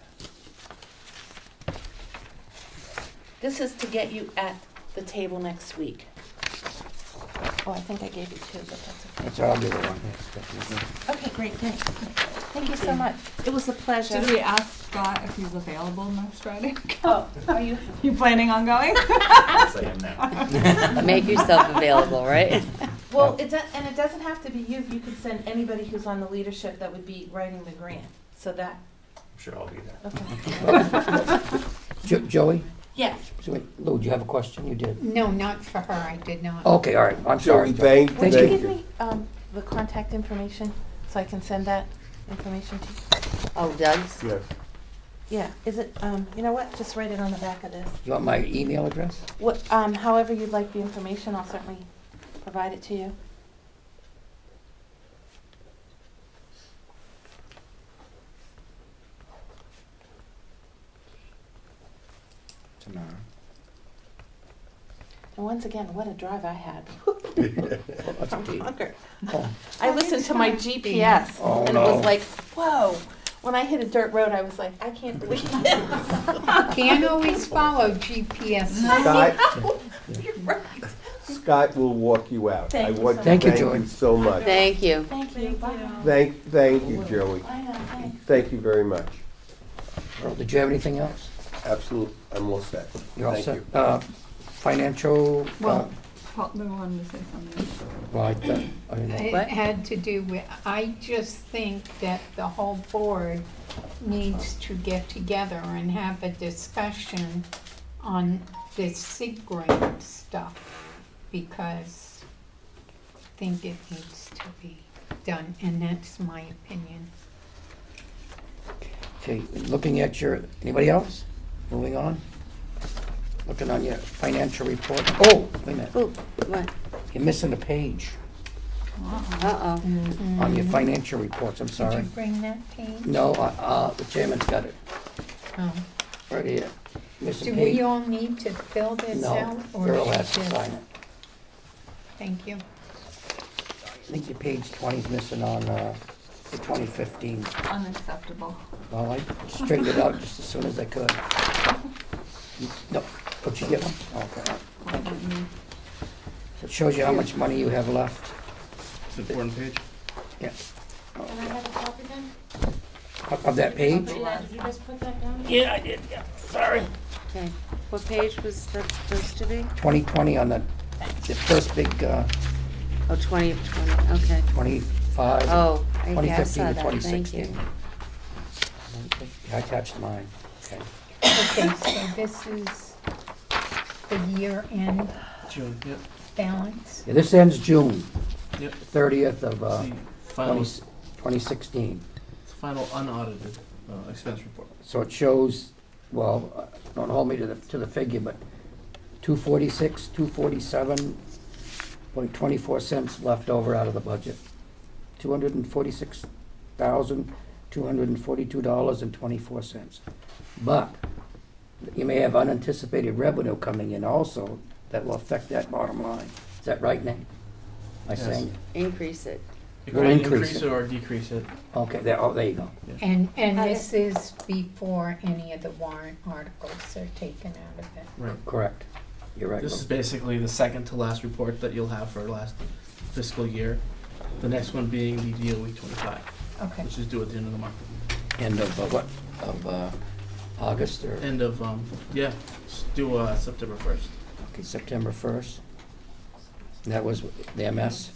This is to get you at the table next week. Oh, I think I gave you two, but that's okay. That's all, I'll give it one. Yeah. Okay, great, thanks. Thank you so much. It was a pleasure. Did we ask Scott if he's available next Friday? Oh, are you? You planning on going? Yes, I am now. Make yourself available, right? Well, it doesn't have to be you. You could send anybody who's on the leadership that would be writing the grant. So that, I'm sure I'll be there. okay. Joey? Yes. So wait, Lou, do you have a question? You did. No, not for her, I did not. Okay, all right, I'm sorry. Joey, Joey. Would you Thank give you. me the contact information so I can send that information to you? Oh, Doug's? Yes. Yeah. Is it? You know what? Just write it on the back of this. You want my email address? What? However you'd like the information, I'll certainly provide it to you. Tomorrow. And once again, what a drive I had That's from okay. Concord. Oh, I listened to my GPS, Oh, and it no. was like, whoa. When I hit a dirt road, I was like, I can't believe this. Can't always follow GPS. Scott, You're right. Scott will walk you out. Thank I you want so to much. Thank you, Thank Joey. you so much. Thank you. Thank you. Bye. Thank you, Joey. I know, thanks. Thank you very much. Earl, did you have anything else? Absolutely, I'm all set. You're all Thank set. you. Well, Financial, Paul, we wanted to say something. right, I don't know. It What? had to do with, I just think that the whole board needs to get together and have a discussion on this SIG grant stuff, because I think it needs to be done, and that's my opinion. Okay, looking at your, anybody else? Moving on? Looking on your financial report. Oh, wait a minute. Ooh, what? You're missing a page Uh-oh. on your financial reports, I'm Did sorry. you bring that page? No, the chairman's got it Oh. right here. Missing Do page. we all need to fill this out? No, or Earl should has to this- sign it. Thank you. I think your page 20 is missing on the 2015. Unacceptable. Well, I straightened it out just as soon as I could. No, don't you get one? Okay. Thank you. It shows you how much money you have left. It's an important page. Yeah. Can I have a copy then? Of that page? Yeah, did you just put that down? Yeah, I did, yeah. Sorry. Okay. What page was that supposed to be? 2020 on the first big Oh, 20 of 20, okay. 25. Oh, I 2015 saw to that, thank you. 2016. I attached mine. Okay. Okay, so this is the year-end June, yep. balance. Yeah, this ends June Yep. 30th of The final, 2016. final unaudited expense report. So it shows, well, don't hold me to the figure, but 246, 247.24 cents left over out of the budget. $246,242.24. But you may have unanticipated revenue coming in also that will affect that bottom line. Is that right, Nick? Am I Yes. saying? Increase it. It We'll could increase increase it. it or decrease it. Okay, there you go. And Got this is before any of the warrant articles are taken out of it. Right. Correct. You're right. This is basically the second to last report that you'll have for last fiscal year. The next one being the DOE 25, Okay. which is due at the end of the month. End of what? Of August or? End of, yeah, it's due September 1st. Okay, September 1st. That was the MS?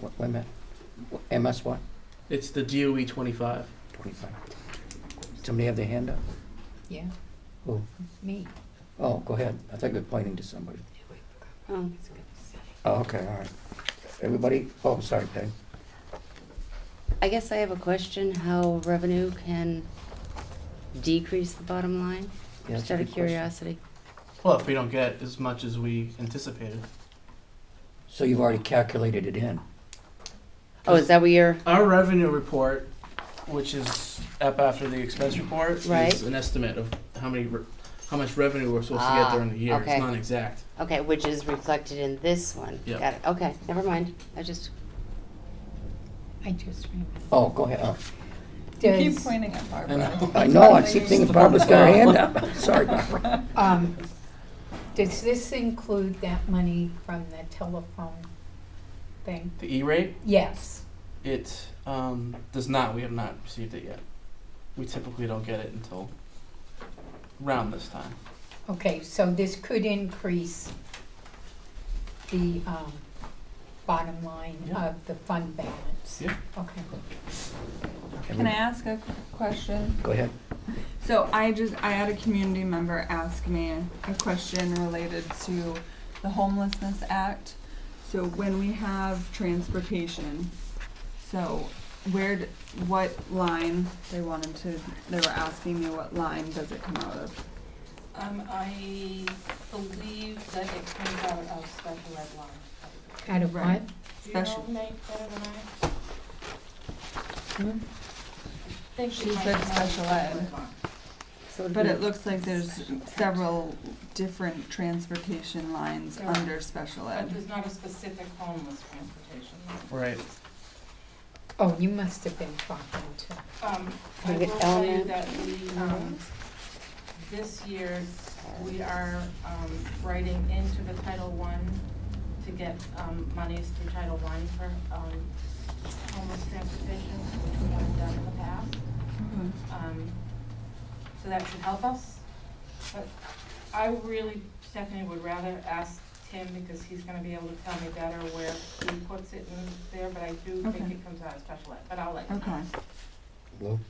Wait a minute. MS what? It's the DOE 25. 25. Somebody have their hand up? Yeah, Who? me. Oh, go ahead. I thought you were pointing to somebody. Oh, Oh, okay, all right. Everybody? Oh, sorry, Peg. I guess I have a question, how revenue can decrease the bottom line? Yeah, Just that's a out of good question. curiosity. Well, if we don't get as much as we anticipated. So you've already calculated it in? Oh, is that what you're, Our revenue report, which is up after the expense report, Right. is an estimate of how much revenue we're supposed to get during the year. okay. It's not exact. okay, which is reflected in this one? Yeah. Got it, okay, never mind. I just, I just remembered. Oh, go ahead. Oh. You keep Does, pointing at Barbara. know. I know, I keep thinking Barbara's got her hand up. Sorry, Barbara. does this include that money from the telephone thing? The E-rate, Yes. it does not. We have not received it yet. We typically don't get it until around this time. Okay, so this could increase the bottom line Yeah. of the fund balance. Yeah. Okay. Can I ask a question? Go ahead. So I had a community member ask me a question related to the Homelessness Act. So when we have transportation, so what line they were asking me what line does it come out of? I believe that it comes out of special ed line. Out of Right. what? Do you know, Special. Nate, better than I? Hmm? I think She might said know special ed. so But it looks like there's several different transportation lines Yeah. under special But ed. there's not a specific homeless transportation. Right. Oh, you must have been talking to. I Can we will get tell you element? that this year, we are writing into the Title I to get monies through Title I for homeless transportation, which we haven't done in the past. So that should help us. But I really, Stephanie, would rather ask Tim, because he's gonna be able to tell me better where he puts it in there, but I do think Okay. it comes out of special ed, but I'll let you know. Okay. Lou?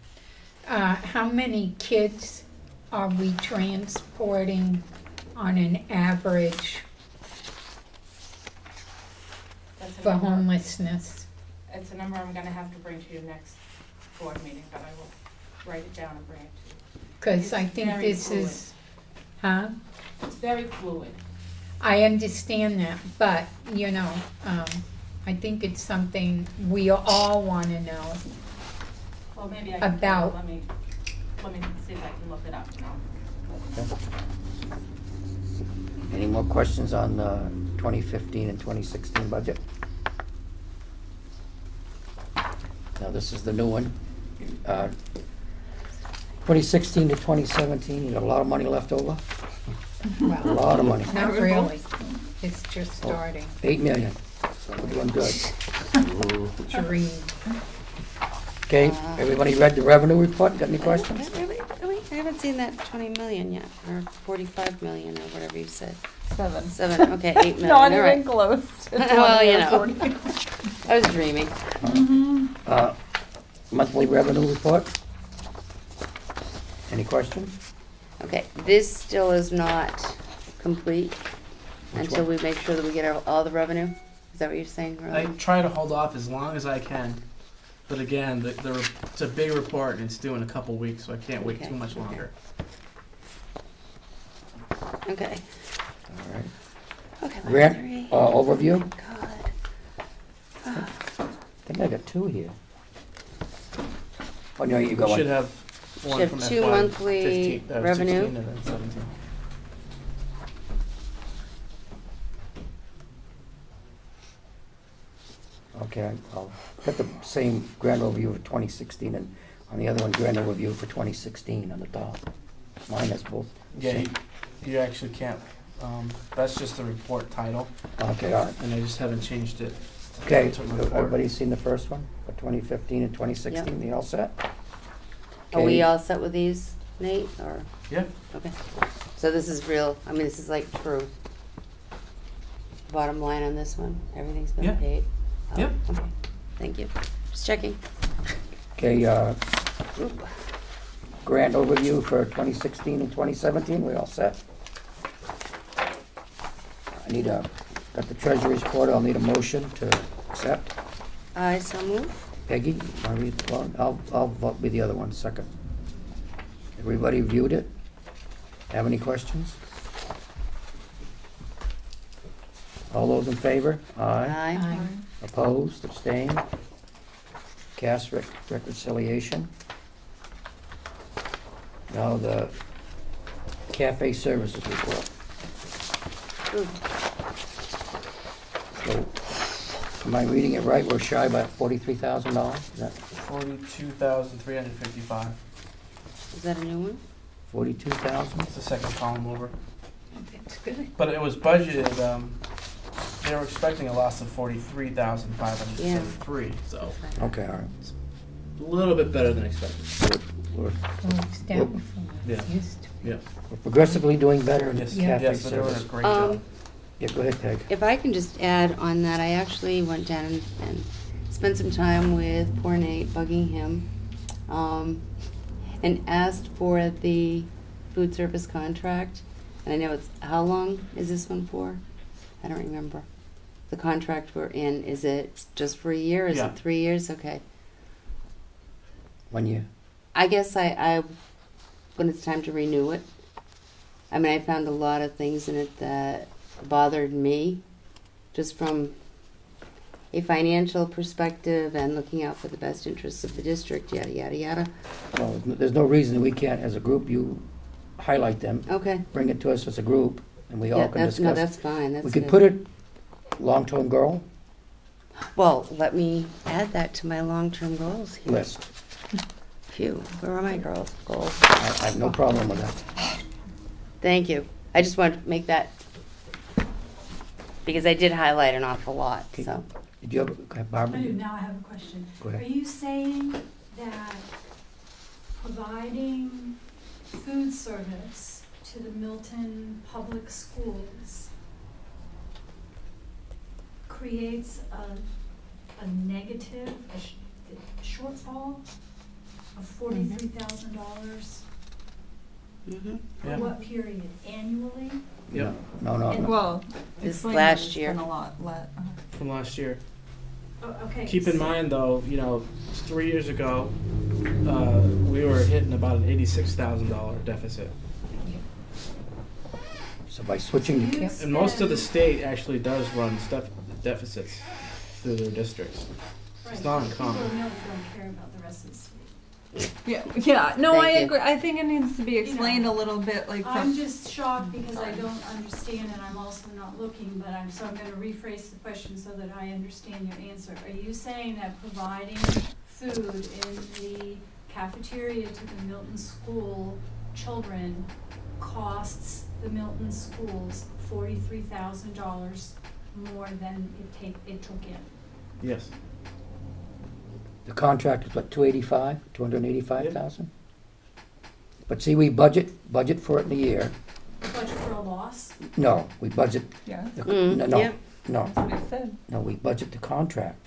How many kids are we transporting on an average That's a for number- homelessness? It's a number I'm gonna have to bring to you next board meeting, but I will write it down and bring it to you. Because I It's think very this fluid. is, huh? It's very fluid. I understand that, but, I think it's something we all want to know. Well, maybe I can, About- let me see if I can look it up now. Okay. Any more questions on the 2015 and 2016 budget? Now, this is the new one. 2016 to 2017, you got a lot of money left over? A Well, lot of money. not really. It's just starting. 8 million. So we're doing good. Dream. Okay, everybody read the revenue report? Got any questions? really? I haven't seen that 20 million yet, or 45 million, or whatever you said. 7. 7, okay, 8 million, Not all even right. close. to Well, 20 you or know. 40. I was dreaming. Monthly revenue report? Any questions? Okay, this still is not complete Which until one? we make sure that we get all the revenue? Is that what you're saying, I Roland? try to hold off as long as I can. But again, it's a big report and it's due in a couple weeks, so I can't wait Okay, too much okay. longer. Okay. All right. Okay, Grant, 3. overview? God. I think I got 2 here. Oh, no, you got We should one. have one Should from have 2 FY monthly 15, revenue. 16 and then 17. Okay, I'll got the same grand overview for 2016, and on the other one, grand overview for 2016 on the top. Mine has both. Yeah, same. you actually can't, that's just the report title, Okay, all right. and I just haven't changed it. Okay, to the report. everybody seen the first one for 2015 and 2016? They all set? Are we Okay. all set with these, Nate, or? Yeah. Okay. So this is real, I mean, this is like true. Bottom line on this one, everything's been Yeah. paid? Oh, Yep. Okay, thank you. Just checking. Okay, Oop. grand overview for 2016 and 2017, we all set? I need got the treasurer's report, I'll need a motion to accept. I so move. Peggy, wanna read, well, I'll vote with the other one, second. Everybody viewed it? Have any questions? All those in favor? Aye. Aye. Opposed, abstained? Cast reconciliation. Now the cafe services report. Ooh. So, am I reading it right? We're shy by $43,000? Is that $42,355. Is that a new one? 42,000? It's the second column over. That's good. But it was budgeted, they were expecting a loss of 43,573, so Okay, all right. a little bit better than expected. We're It's down from what Yeah. it used to be. Yeah. we're progressively doing better in Yes, cafe yes, they're doing a service. great job. Yeah, go ahead, Peg. If I can just add on that, I actually went down and spent some time with poor Nate, bugging him, and asked for the food service contract. And I know it's, how long is this one for? I don't remember. The contract we're in, is it just for a year? Is Yeah. it 3 years? Okay. 1 year. I guess when it's time to renew it. I mean, I found a lot of things in it that bothered me, just from a financial perspective and looking out for the best interests of the district, yada, yada, yada. Well, there's no reason we can't, as a group, you highlight them, Okay. bring it to us as a group, and we all Yeah, can that's, no, discuss. that's fine, that's We good. could put it long-term goal Well, let me add that to my long-term goals here. list. Phew, where are my goals? I have no problem with that. Thank you. I just wanted to make that, because I did highlight an awful lot, Okay. so. Did you have, Barbara? I do, now I have a question. Go ahead. Are you saying that providing food service to the Milton Public Schools creates a negative, a shortfall of $43,000? Mhm. For Yeah. what period? Annually? Yep, No, no, no. Well, This explain last that it's year. been a lot from last year. Oh, okay. Keep in mind though, 3 years ago, we were hitting about an $86,000 deficit. So by switching to You cap, And most of the spend- state actually does run deficits through their districts. Right, It's not but uncommon. People really don't care about the rest of the state. Yeah, no, Thank I you. agree. I think it needs to be explained a little bit, like I'm from, just shocked because I don't understand and I'm also not looking, but I'm gonna rephrase the question so that I understand your answer. Are you saying that providing food in the cafeteria to the Milton School children costs the Milton schools $43,000 more than it took in? Yes. the contract is what, 285,000? But see, we budget for it in a year. Budget for a loss? No, we budget, yeah, no, yeah. no, that's what it said. no, we budget the contract,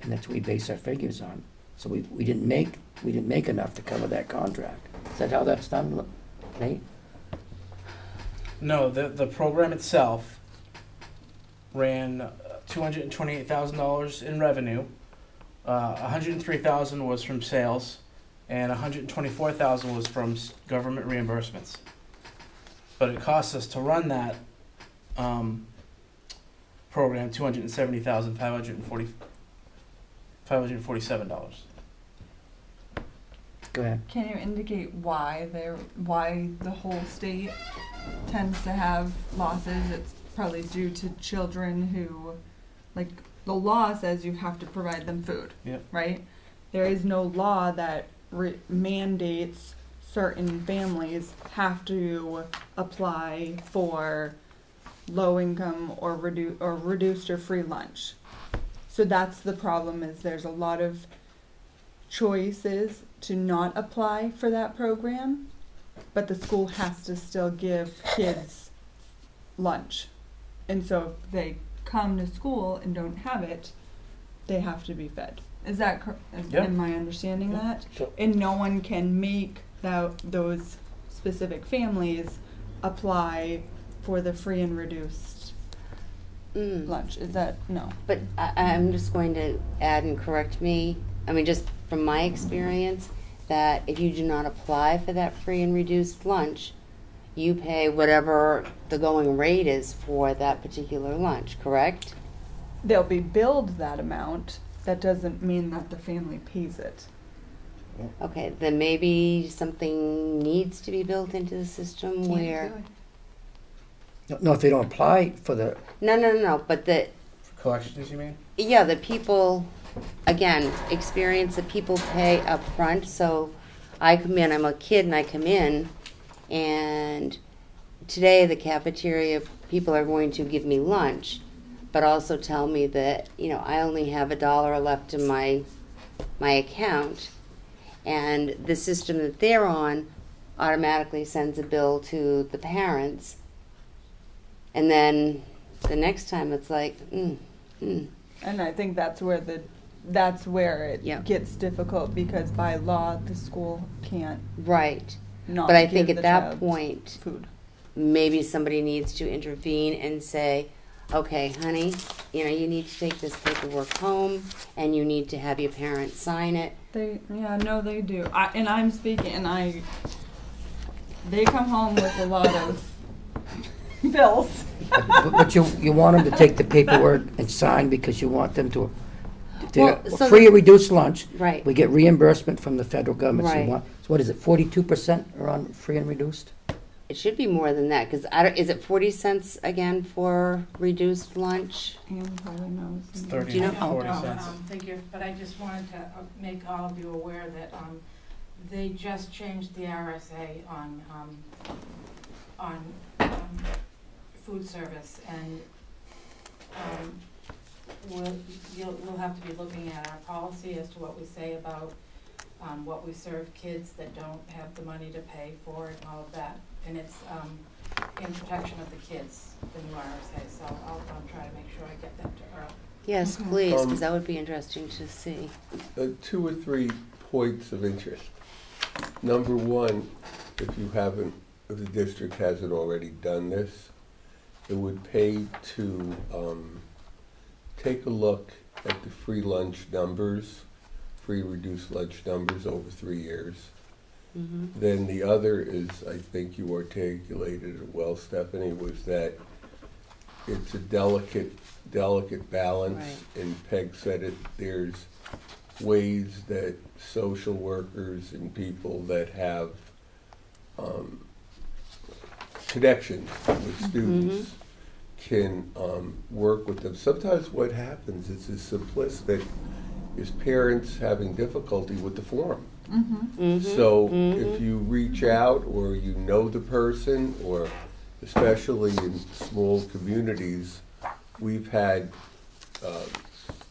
and that's what we base our figures on. So we didn't make enough to cover that contract. Is that how that's done, Nate? No, the program itself ran $228,000 in revenue. 103,000 was from sales, and 124,000 was from government reimbursements. But it cost us to run that program $270,547. Go ahead. Can you indicate why the whole state tends to have losses? It's probably due to children who, like, the law says you have to provide them food, Yep. right? There is no law that mandates certain families have to apply for low income or reduced or free lunch. So that's the problem, is there's a lot of choices to not apply for that program, but the school has to still give kids lunch. And so if they come to school and don't have it, they have to be fed. Is that Yeah. am I understanding that? So- And no one can make those specific families apply for the free and reduced lunch. Is that no? But I'm just going to add and correct me. I mean, just from my experience, that if you do not apply for that free and reduced lunch, you pay whatever the going rate is for that particular lunch, correct? They'll be billed that amount. That doesn't mean that the family pays it. Okay, then maybe something needs to be built into the system where... No, if they don't apply for the, No, but the... Collections, you mean? Yeah, the people, again, experience that people pay up front. So I come in, I'm a kid and I come in, and today the cafeteria people are going to give me lunch, but also tell me that, you know, I only have $1 left in my account, and the system that they're on automatically sends a bill to the parents, and then the next time it's like, And I think that's where it Yeah. gets difficult, because by law the school can't right. not But I give think the at that child point, food. maybe somebody needs to intervene and say, okay, honey, you know, you need to take this paperwork home and you need to have your parents sign it. They do. I'm speaking, and they come home with a lot of bills. but you want them to take the paperwork and sign because you want them to, Well, so free or reduced lunch. Right. We get reimbursement from the federal government. So Right. so what is it, 42% are on free and reduced? It should be more than that, because is it 40 cents again for reduced lunch? Anne probably knows. It's Do 30 you know? to 40 cents. Figure, but I just wanted to make all of you aware that they just changed the RSA on food service, and we'll have to be looking at our policy as to what we say about what we serve kids that don't have the money to pay for and all of that. And it's in protection of the kids, the new RSA, so I'll try to make sure I get that to Earl. Yes, please, because that would be interesting to see. 2 or 3 points of interest. Number one, if the district hasn't already done this, it would pay to take a look at the free lunch numbers, free reduced lunch numbers over 3 years. Mm-hmm. Then the other is, I think you articulated it well, Stephanie, was that it's a delicate balance, Right. and Peg said it, there's ways that social workers and people that have connections with students can work with them. Sometimes what happens is as simplistic as parents having difficulty with the form. So if you reach out, or you know the person, or especially in small communities, we've had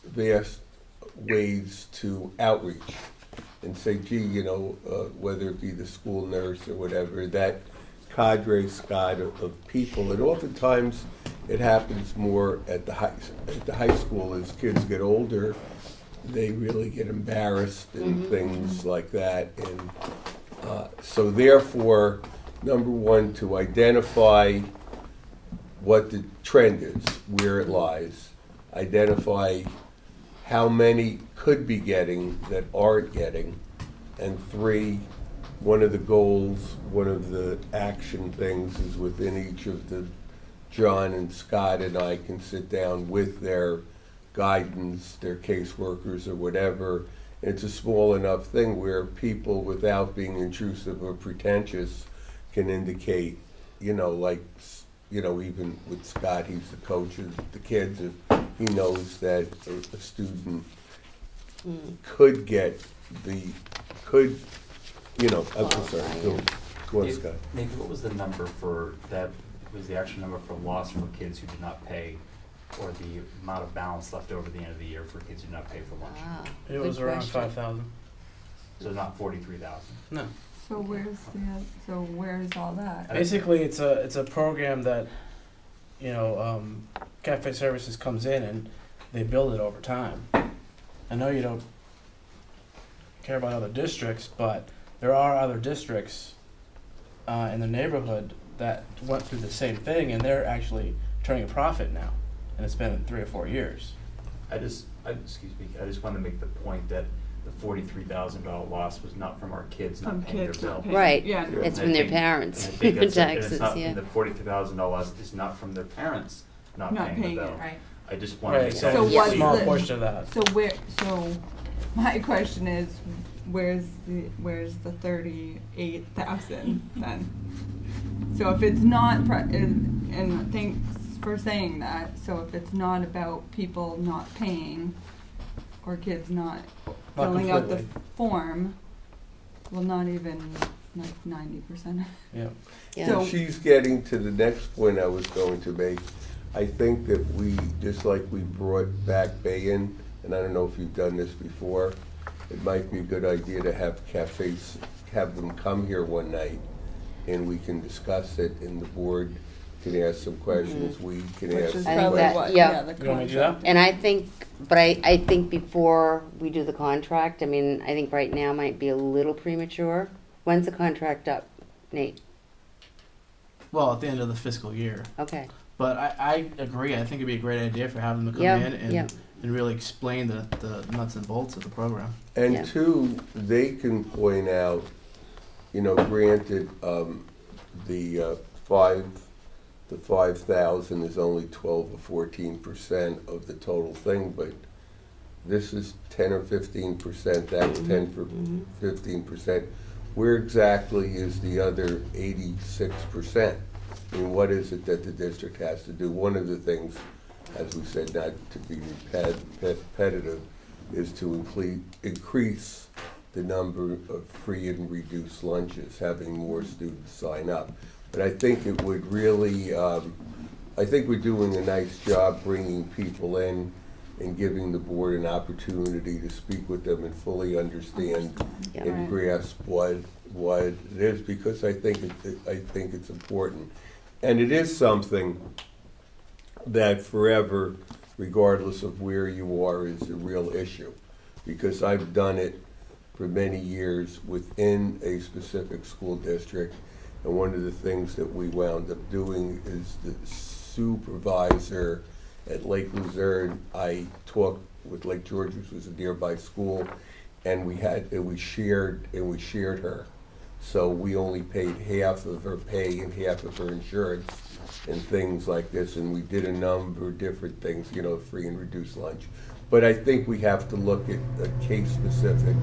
vast ways to outreach and say, gee, you know, whether it be the school nurse or whatever, that cadre, Scott, of people. And oftentimes it happens more at the high school. As kids get older, they really get embarrassed and things like that. And so therefore, number one, to identify what the trend is, where it lies, identify how many could be getting that aren't getting, and 3, one of the goals, one of the action things is within each of the, John and Scott and I can sit down with their guidance, their caseworkers or whatever. It's a small enough thing where people, without being intrusive or pretentious, can indicate, you know, like you know, even with Scott, he's the coach of the kids, if he knows that a student could get you know, I'm sorry, go on, Scott. Maybe what was the number for that, was the actual number for loss for kids who did not pay, or the amount of balance left over at the end of the year for kids who did not pay for lunch? Wow. It was Good around question. 5,000. So not 43,000. No. So where's all that? Basically, it's a program that, you know, Cafe Services comes in and they build it over time. I know you don't care about other districts, but there are other districts in the neighborhood that went through the same thing, and they're actually turning a profit now, and it's been 3 or 4 years. Excuse me, I just wanted to make the point that the $43,000 loss was not from our kids not paying their bill. Right. Yeah. It's And from I their think- parents. and I think that's- Taxes, and it's not, yeah. the $43,000 loss is not from their parents not paying the bill. it. Right. I just wanted to Right, make so that it's what's a small the- portion of that. So my question is, where's the 38,000 then? So if it's not, and thanks for saying that, so if it's not about people not paying or kids not filling out the completely. form, well, not even like 90%. Yeah. Yeah. So- She's getting to the next point I was going to make. I think that we, just like we brought back Bayin, and I don't know if you've done this before, it might be a good idea to have cafes, have them come here one night, and we can discuss it, and the board can ask some questions, we can Which ask is some I think probably that- what, yeah. the You want me to do contract. that? And I think, but I think before we do the contract, I mean, I think right now might be a little premature. When's the contract up, Nate? Well, at the end of the fiscal year. Okay. But I agree. I think it'd be a great idea for having them to come Yeah, in and, yeah. and really explain the nuts and bolts of the program. And Yeah. two, they can point out, you know, granted, the 5,000 is only 12 or 14% of the total thing, but this is 10 or 15%, that's 10 for 15%. Where exactly is the other 86%? I mean, what is it that the district has to do? One of the things, as we said, not to be repetitive, is to increase the number of free and reduced lunches, having more students sign up. But I think it would really, I think we're doing a nice job bringing people in and giving the board an opportunity to speak with them and fully understand Yeah. and grasp what it is, because I think it's important. And it is something that forever, regardless of where you are, is a real issue. Because I've done it for many years within a specific school district. And one of the things that we wound up doing is the supervisor at Lake Luzerne, I talked with Lake George, which was a nearby school, and we shared her. So we only paid half of her pay and half of her insurance and things like this, and we did a number of different things, you know, free and reduced lunch. But I think we have to look at a case-specific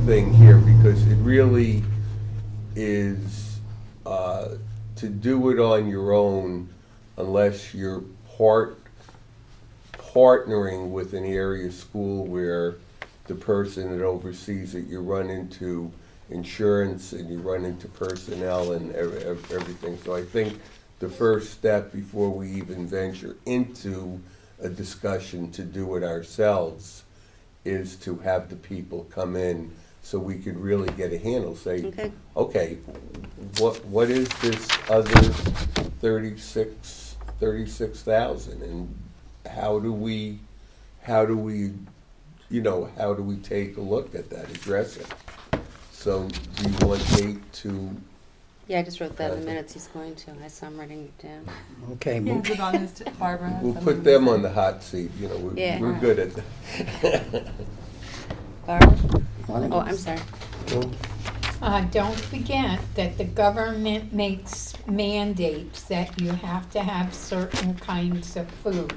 thing here, because it really is to do it on your own unless you're partnering with an area school where the person that oversees it, you run into insurance and you run into personnel and everything. So I think the first step before we even venture into a discussion to do it ourselves is to have the people come in so we could really get a handle, say, okay, what is this other 36,000, and how do we take a look at that, address it? So do you want Nate to? Yeah, I just wrote that in the minutes. He's going to. I saw him writing it down. Okay, He has it on his, Barbara has We'll something put to them say. on the hot seat, you know, Yeah. we're good at that. Barbara? Oh, I'm sorry. Don't forget that the government makes mandates that you have to have certain kinds of food,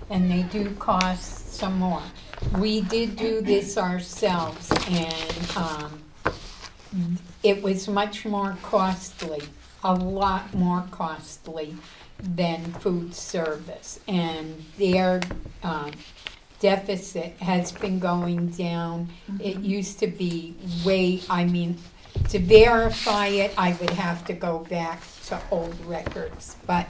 and they do cost some more. We did do this ourselves, and it was much more costly, a lot more costly than food service, and their deficit has been going down. It used to be to verify it, I would have to go back to old records, but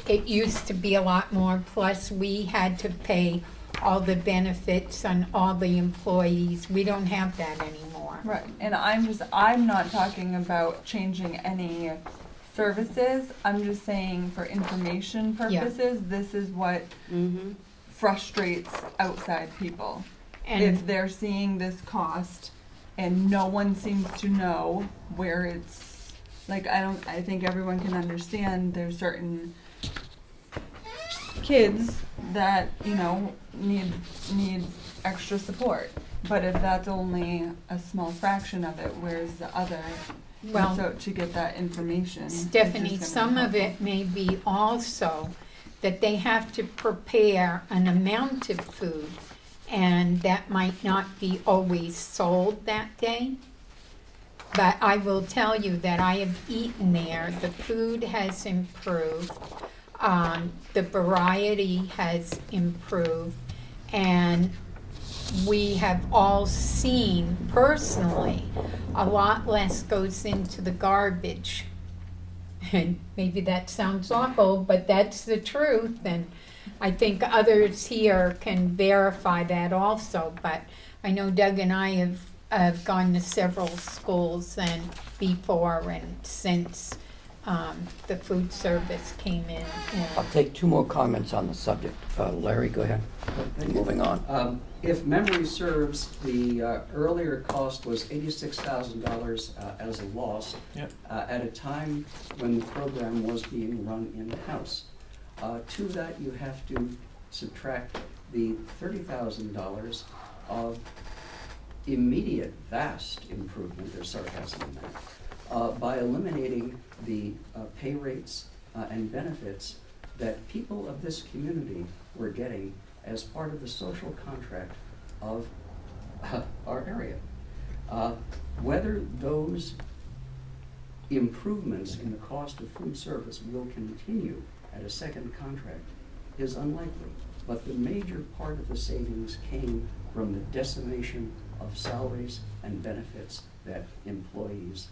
it used to be a lot more, plus we had to pay all the benefits on all the employees. We don't have that anymore. Right, and I'm not talking about changing any services. I'm just saying for information purposes, this is what frustrates outside people. And if they're seeing this cost and no one seems to know where it's, like, I think everyone can understand there's certain kids that, you know, need extra support. But if that's only a small fraction of it, where's the other? Well, so to get that information. Stephanie, some of it may be also that they have to prepare an amount of food, and that might not be always sold that day. But I will tell you that I have eaten there. The food has improved. The variety has improved. And we have all seen personally a lot less goes into the garbage. And maybe that sounds awful, but that's the truth. And I think others here can verify that also. But I know Doug and I have gone to several schools and before and since the food service came in. I'll take two more comments on the subject. Larry, go ahead. Moving on. If memory serves, the earlier cost was $86,000 as a loss at a time when the program was being run in-house. To that, you have to subtract the $30,000 of immediate, vast improvement, there's sarcasm in that, by eliminating the pay rates and benefits that people of this community were getting as part of the social contract of our area. Whether those improvements in the cost of food service will continue at a second contract is unlikely, but the major part of the savings came from the decimation of salaries and benefits that employees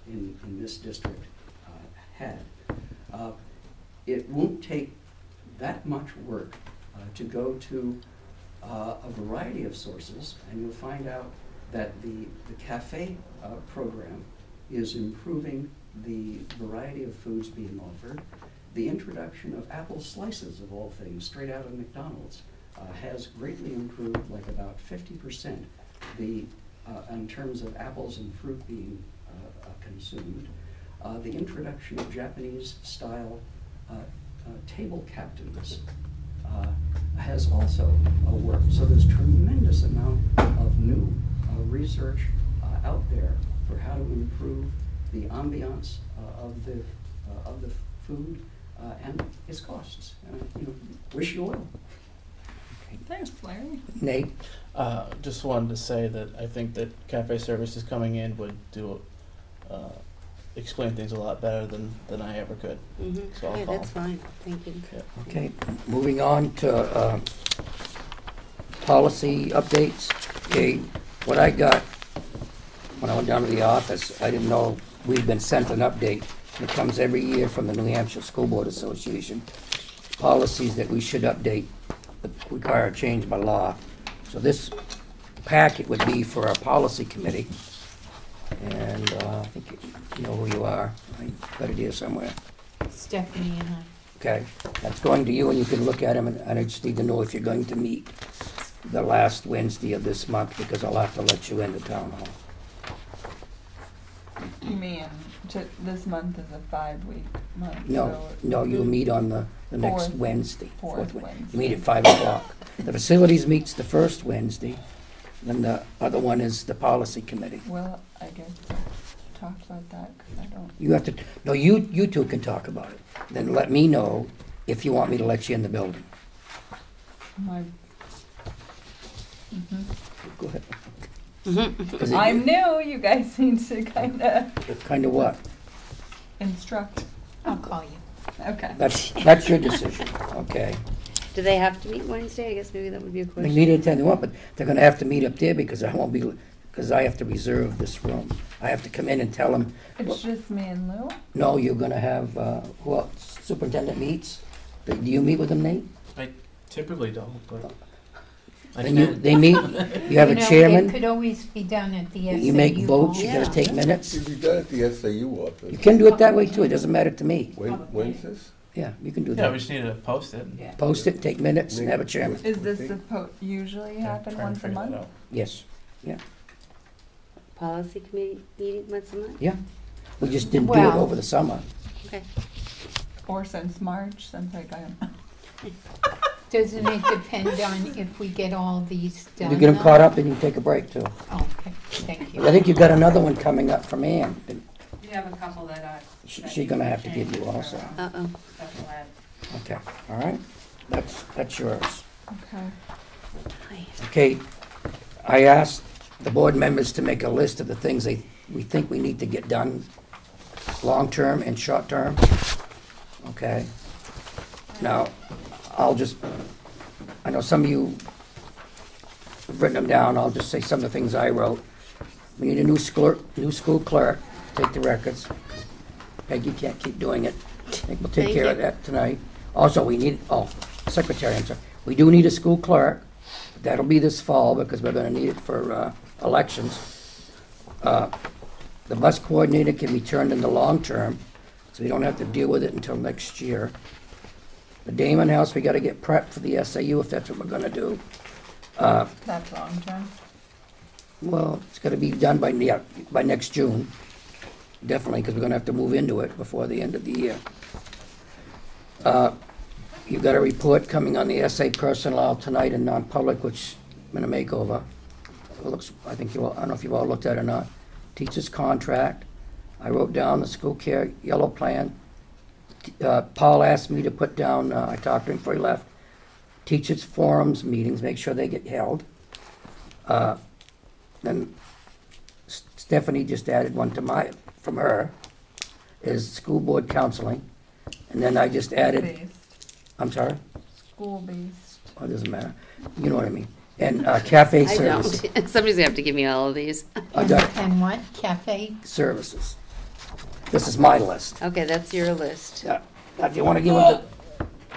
in this district had. It won't take that much work to go to a variety of sources, and you'll find out that the cafe program is improving the variety of foods being offered. The introduction of apple slices, of all things, straight out of McDonald's, has greatly improved, like about 50%, in terms of apples and fruit being consumed. The introduction of Japanese-style table captains has also worked. So there's tremendous amount of new research out there for how to improve the ambiance of the food and its costs. Wish you well. Thanks, Larry. Nate? Just wanted to say that I think that cafe services coming in would explain things a lot better than I ever could. So I'll Yeah, call. that's fine. Thank you. Yeah. Okay, moving on to policy updates. Okay, what I got when I went down to the office, I didn't know we'd been sent an update. It comes every year from the New Hampshire School Board Association. Policies that we should update that require a change by law. So this packet would be for our policy committee. And I think you know who you are. I got it here somewhere. Stephanie and I. Okay, that's going to you, and you can look at them, and I just need to know if you're going to meet the last Wednesday of this month, because I'll have to let you into town hall. You mean this month is a 5-week month? No, so no, you'll meet on the next Fourth- Wednesday. fourth Wednesday. Wednesday. You meet at 5 o'clock. The facilities meets the first Wednesday, then the other one is the policy committee. Well, I guess talk about that because I don't. You have to, no, you two can talk about it. Then let me know if you want me to let you in the building. My. Go ahead. 'Cause I'm new. You guys need to kind of Kind of what? instruct. I'll call you. Okay. That's your decision, okay? Do they have to meet Wednesday? I guess maybe that would be a They question. meet anytime they want, but they're gonna have to meet up there because I won't be, because I have to reserve this room. I have to come in and tell them, It's just me and Lou? no, you're gonna have, who else? Superintendent meets? Do you meet with them, Nate? I typically don't, but. I And can. they meet, you have a It chairman, could always be done at the SAU. you make votes, you Yeah. gotta take minutes. Should be done at the SAU office. You can do it that way too, it doesn't matter to me. When's this? Yeah, you can do Yeah, we that. just need to post it. Post it, take minutes, and have a chairman. Is this usually Yeah, happen try and once a figure that month? out. Yes, Policy committee meeting once a month? yeah. We just didn't do it Well- over the summer. Okay. Or since March, since I got Doesn't it depend on if we get all these If done? you get them though? caught up, then you can take a break too. Okay, thank you. I think you've got another one coming up from Ann. You have a couple that are. She's gonna have to give you also. Uh-oh. Special ed. Okay, all right? That's yours. Okay. Hi. Okay, I asked the board members to make a list of the things we think we need to get done, long-term and short-term. Okay? Now, I know some of you have written them down, I'll just say some of the things I wrote. We need a new school clerk, take the records. Peg, you can't keep doing it. I think we'll take Thank care of you. that tonight. Also, we need, secretary, I'm sorry. We do need a school clerk. That'll be this fall because we're gonna need it for elections. The bus coordinator can be turned into long-term, so we don't have to deal with it until next year. The Damon House, we gotta get prepped for the SAU if that's what we're gonna do. That's long term. Well, it's gotta be done by next June. Definitely, because we're gonna have to move into it before the end of the year. You've got a report coming on the SA personnel tonight in non-public, which I'm gonna make over. It looks, I think you all, I don't know if you've all looked at it or not. Teacher's contract. I wrote down the school care yellow plan. Paul asked me to put down, I talked to him before he left, teachers' forums, meetings, make sure they get held. Then Stephanie just added one to from her, is school board counseling. And then I just added, Based. I'm sorry? School based. Oh, it doesn't matter. You know what I mean. And cafe I services. don't. Somebody's gonna have to give me all of these. I got And what, cafe? services. This is my list. Okay, that's your list. Yeah. Now, do you want to give them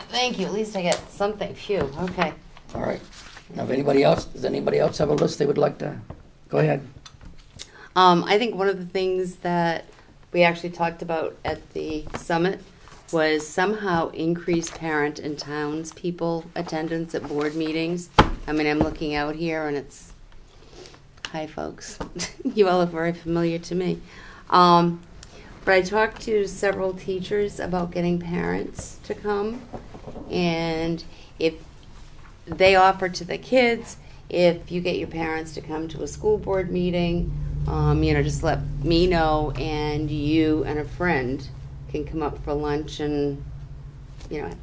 Thank you. At least I got something. Phew. Okay. all right. Now, does anybody else have a list they would like to, go ahead. I think one of the things that we actually talked about at the summit was somehow increase parent and townspeople attendance at board meetings. I mean, I'm looking out here and it's, hi folks. You all look very familiar to me. But I talked to several teachers about getting parents to come, and if they offer to the kids, if you get your parents to come to a school board meeting, just let me know, and you and a friend can come up for lunch and,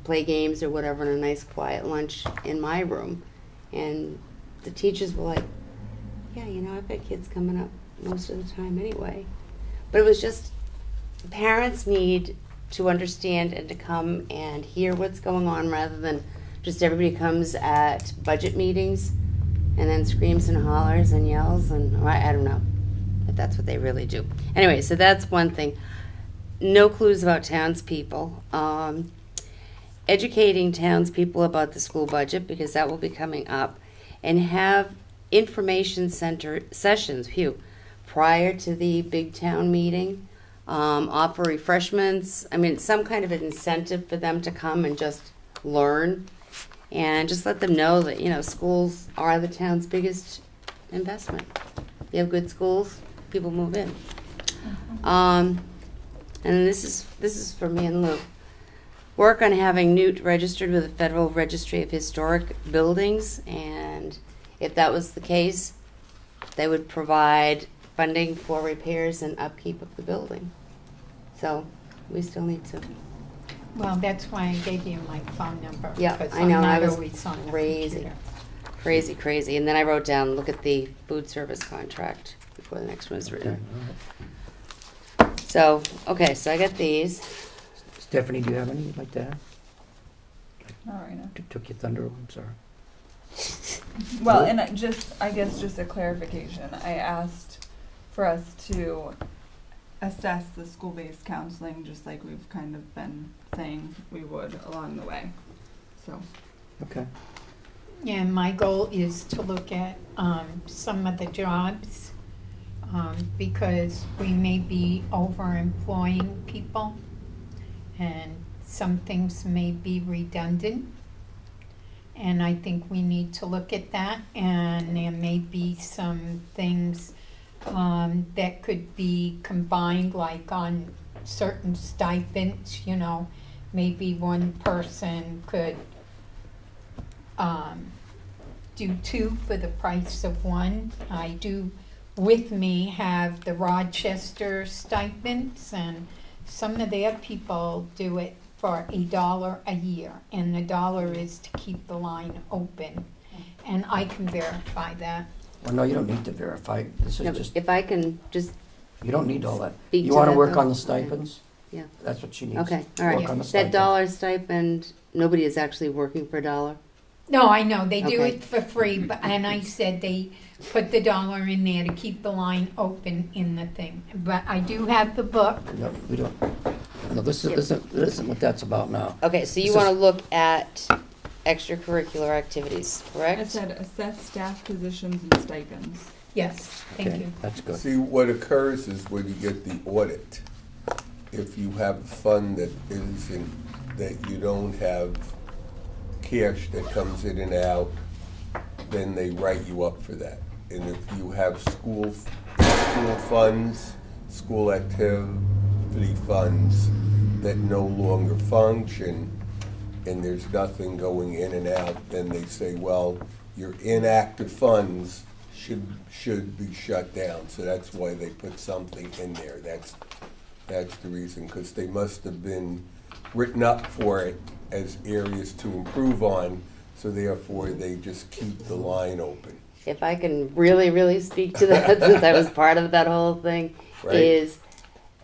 play games or whatever in a nice quiet lunch in my room. And the teachers were like, yeah, I've got kids coming up most of the time anyway. But it was just, parents need to understand and to come and hear what's going on rather than just everybody comes at budget meetings and then screams and hollers and yells and I don't know if that's what they really do. Anyway, so that's one thing. No clues about townspeople. Educating townspeople about the school budget because that will be coming up, and have information center sessions prior to the big town meeting. Offer refreshments. I mean, some kind of an incentive for them to come and just learn, and just let them know that schools are the town's biggest investment. You have good schools, people move in. And this is for me and Lou. Work on having Newt registered with the Federal Registry of Historic Buildings, and if that was the case, they would provide funding for repairs and upkeep of the building. So we still need to. Well, that's why I gave you my phone number. Yeah, because I know. I'm I not was always on the crazy, computer. crazy. And then I wrote down, look at the food service contract before the next one was written. So, okay, so I got these. Stephanie, do you have any you'd like to add? All right. Now. Took your thunder, I'm sorry. Well, and I guess just a clarification. I asked for us to assess the school-based counseling, just like we've kind of been saying we would along the way. So. Okay. And my goal is to look at some of the jobs because we may be overemploying people and some things may be redundant. And I think we need to look at that, and there may be some things that could be combined, like on certain stipends, you know, maybe one person could do two for the price of one. I do with me have the Rochester stipends, and some of their people do it for $1 a year, and the $1 is to keep the line open, and I can verify that. Well, no, you don't need to verify. This is No, just, if I can just you don't need all that. speak You to want to that, work though? on the stipends? Yeah. That's what she needs. Okay, all right. Work on the That stipend. $1 stipend, nobody is actually working for $1. No, I know, they do Okay. it for free, but, and I said they put the $1 in there to keep the line open in the thing. But I do have the book. No, we don't. No, this isn't what that's about now. Okay, so you This want to is- look at extracurricular activities, I correct? said assess staff positions and stipends. Yes, thank Okay, you. that's good. See, what occurs is when you get the audit, if you have a fund that isn't, that you don't have cash that comes in and out, then they write you up for that. And if you have school funds, school activity funds that no longer function, and there's nothing going in and out, then they say, well, your inactive funds should be shut down. So that's why they put something in there. That's the reason, because they must have been written up for it as areas to improve on, so therefore they just keep the line open. If I can really speak to that, since I was part of that whole thing, Right. is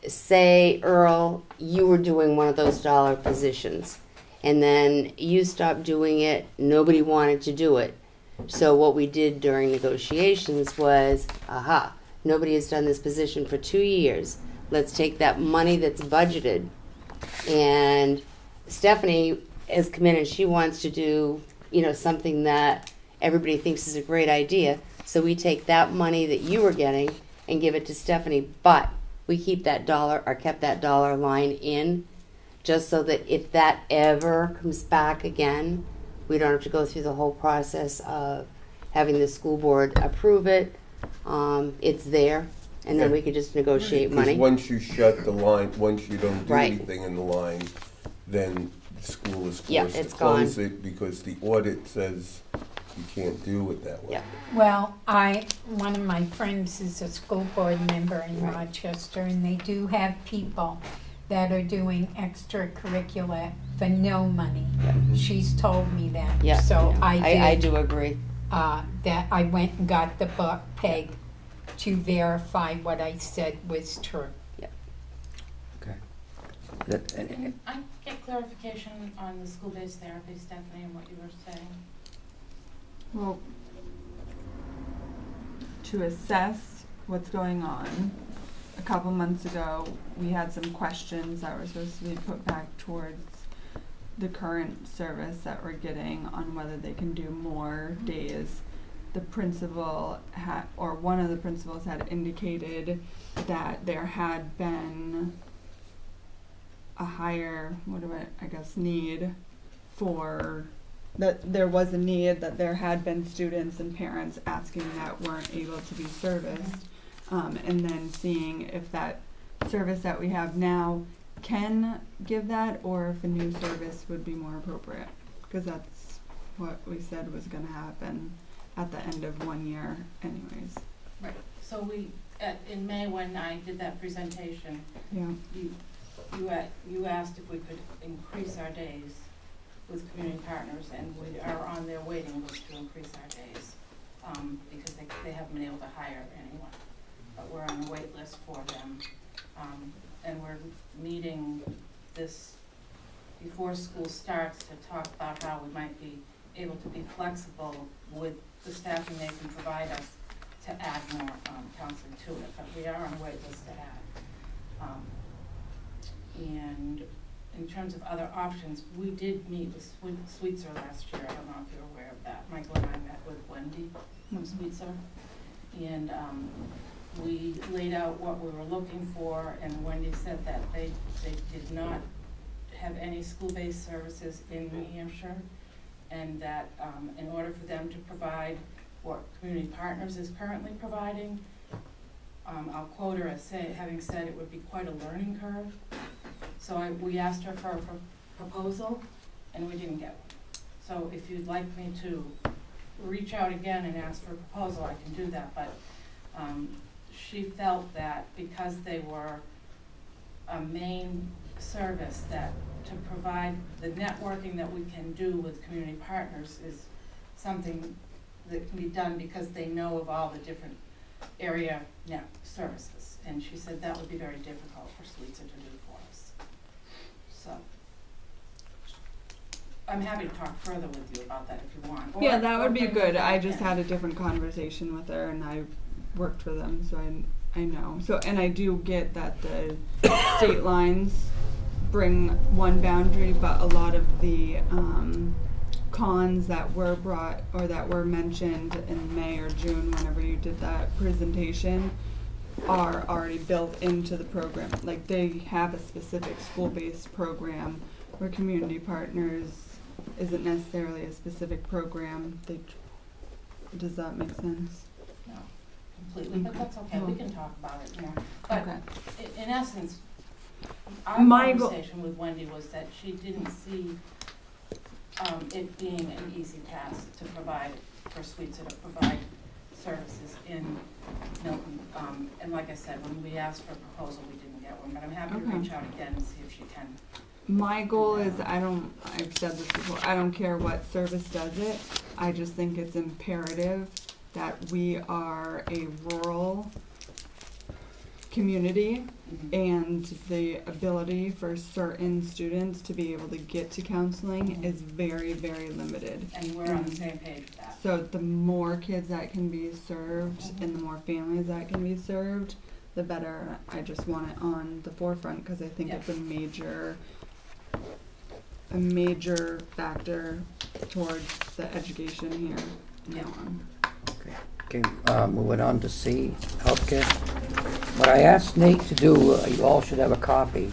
say, Earl, you were doing one of those dollar positions, and then you stopped doing it, nobody wanted to do it. So what we did during negotiations was, aha, nobody has done this position for 2 years. Let's take that money that's budgeted, and Stephanie has come in and she wants to do, you know, something that everybody thinks is a great idea. So we take that money that you were getting and give it to Stephanie, but we keep that dollar, or kept that dollar line in, just so that if that ever comes back again, we don't have to go through the whole process of having the school board approve it. It's there, and then Yeah. we can just negotiate Because money. once you shut the line, once you don't do Right. anything in the line, then the school is Yeah, forced to it's close gone. it because the audit says you can't do it that way. Yeah. Well, one of my friends is a school board member in Rochester, and they do have people that are doing extracurricular for no money. She's told me that. Yeah, So yeah. I I did, do agree. that I went and got the book, Peg, to verify what I said was true. Can I get clarification on the school-based therapy, Stephanie, and what you were saying? Well, to assess what's going on, a couple months ago, we had some questions that were supposed to be put back towards the current service that we're getting on whether they can do more days. The principal had, or one of the principals had indicated that there had been a higher, need for, that there was a need, that there had been students and parents asking that weren't able to be serviced, and then seeing if that service that we have now can give that, or if a new service would be more appropriate, because that's what we said was going to happen at the end of 1 year anyways. Right, so we, in May when I did that presentation, Yeah. you asked if we could increase our days with community partners, and we are on their waiting list to increase our days, because they haven't been able to hire anyone, but we're on the wait list for them, and we're meeting this before school starts to talk about how we might be able to be flexible with the staffing they can provide us to add more counseling to it, but we are on a wait list to add. And in terms of other options, we did meet with Sweetser last year. I don't know if you're aware of that. Michael and I met with Wendy from Sweetser, and we laid out what we were looking for, and Wendy said that they did not have any school-based services in New Hampshire, and that in order for them to provide what Community Partners is currently providing, I'll quote her as having said it would be quite a learning curve. So we asked her for a proposal, and we didn't get one. So if you'd like me to reach out again and ask for a proposal, I can do that, but she felt that because they were a main service, that to provide the networking that we can do with Community Partners is something that can be done because they know of all the different area net services. And she said that would be very difficult for Sweetser to do for us. So I'm happy to talk further with you about that if you want. Yeah, that would be good. I just had a different conversation with her, and I worked for them, so I know. So, and I do get that the state lines bring one boundary, but a lot of the cons that were brought or that were mentioned in May or June, whenever you did that presentation, are already built into the program. Like, they have a specific school-based program where Community Partners isn't necessarily a specific program. Does that make sense? No, completely, but that's okay. We can talk about it more. But okay. In essence, our conversation with Wendy was that she didn't see it being an easy task to provide for Sweetser to provide services in Milton. And like I said, when we asked for a proposal, we didn't get one, but I'm happy to reach out again and see if she can. My goal is, I've said this before, I don't care what service does it. I just think it's imperative that we are a rural community, and the ability for certain students to be able to get to counseling is very, very limited. And we're on the same page with that. So the more kids that can be served and the more families that can be served, the better. I just want it on the forefront because I think it's a major factor towards the education here. Yeah. Okay, moving on to C, healthcare. What I asked Nate to do, you all should have a copy,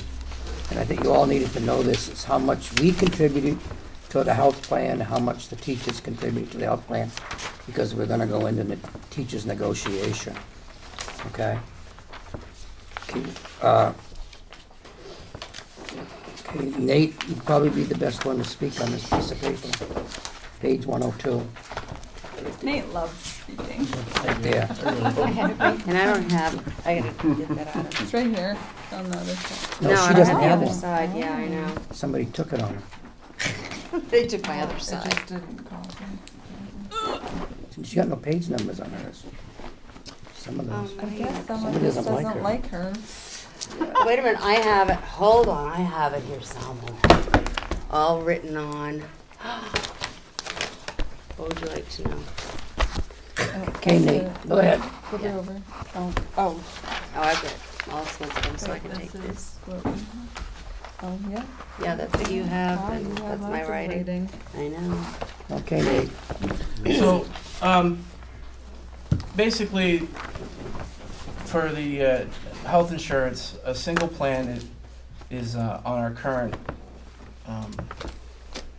and I think you all needed to know this, is how much we contributed to the health plan, how much the teachers contribute to the health plan, because we're gonna go into the teachers' negotiation, okay? Okay, Nate, you'd probably be the best one to speak on this piece of paper. Page 102. Nate loves speaking. Right there. And I don't have, I gotta get that out of It's right here on the other side. No, No, she I don't doesn't have the have other one. side, yeah, I know. Somebody took it on her. They took my other It side. just didn't copy. She got no page numbers on hers. Some of those. I guess someone Somebody just doesn't like doesn't her. like her. Wait a minute, I have it, hold on, I have it here somewhere. All written on. What would you like to know? Okay, Nate, go ahead. Flip it over. Oh. Oh, I've got all sorts of them, so I can take this. Is what we have. Oh, yeah. Yeah, that's what you have, Wow, and you have that's my lots of writing. I know. Okay, Nate. So, basically, for the health insurance, a single plan is on our current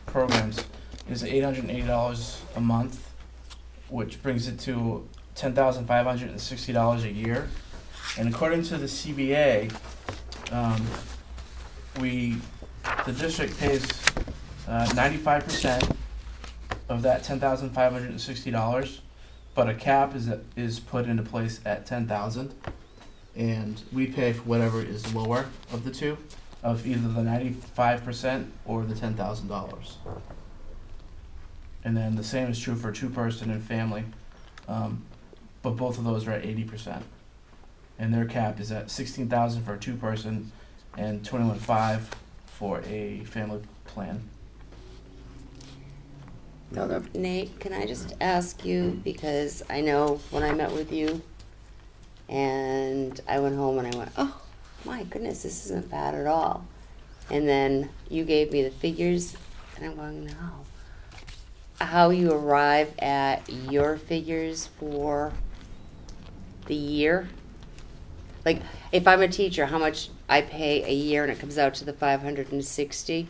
programs is $880 a month, which brings it to $10,560 a year. And according to the CBA, the district pays 95% of that $10,560, but a cap is put into place at $10,000, and we pay for whatever is lower of the two, of either the 95% or the $10,000. And then the same is true for two-person and family, but both of those are at 80%. And their cap is at $16,000 for a two-person and $21,500 for a family plan. Now, Nate, can I just ask you, because I know when I met with you and I went home and I went, oh my goodness, this isn't bad at all. And then you gave me the figures and I'm going, no. How you arrive at your figures for the year? Like, if I'm a teacher, how much I pay a year, and it comes out to the $560.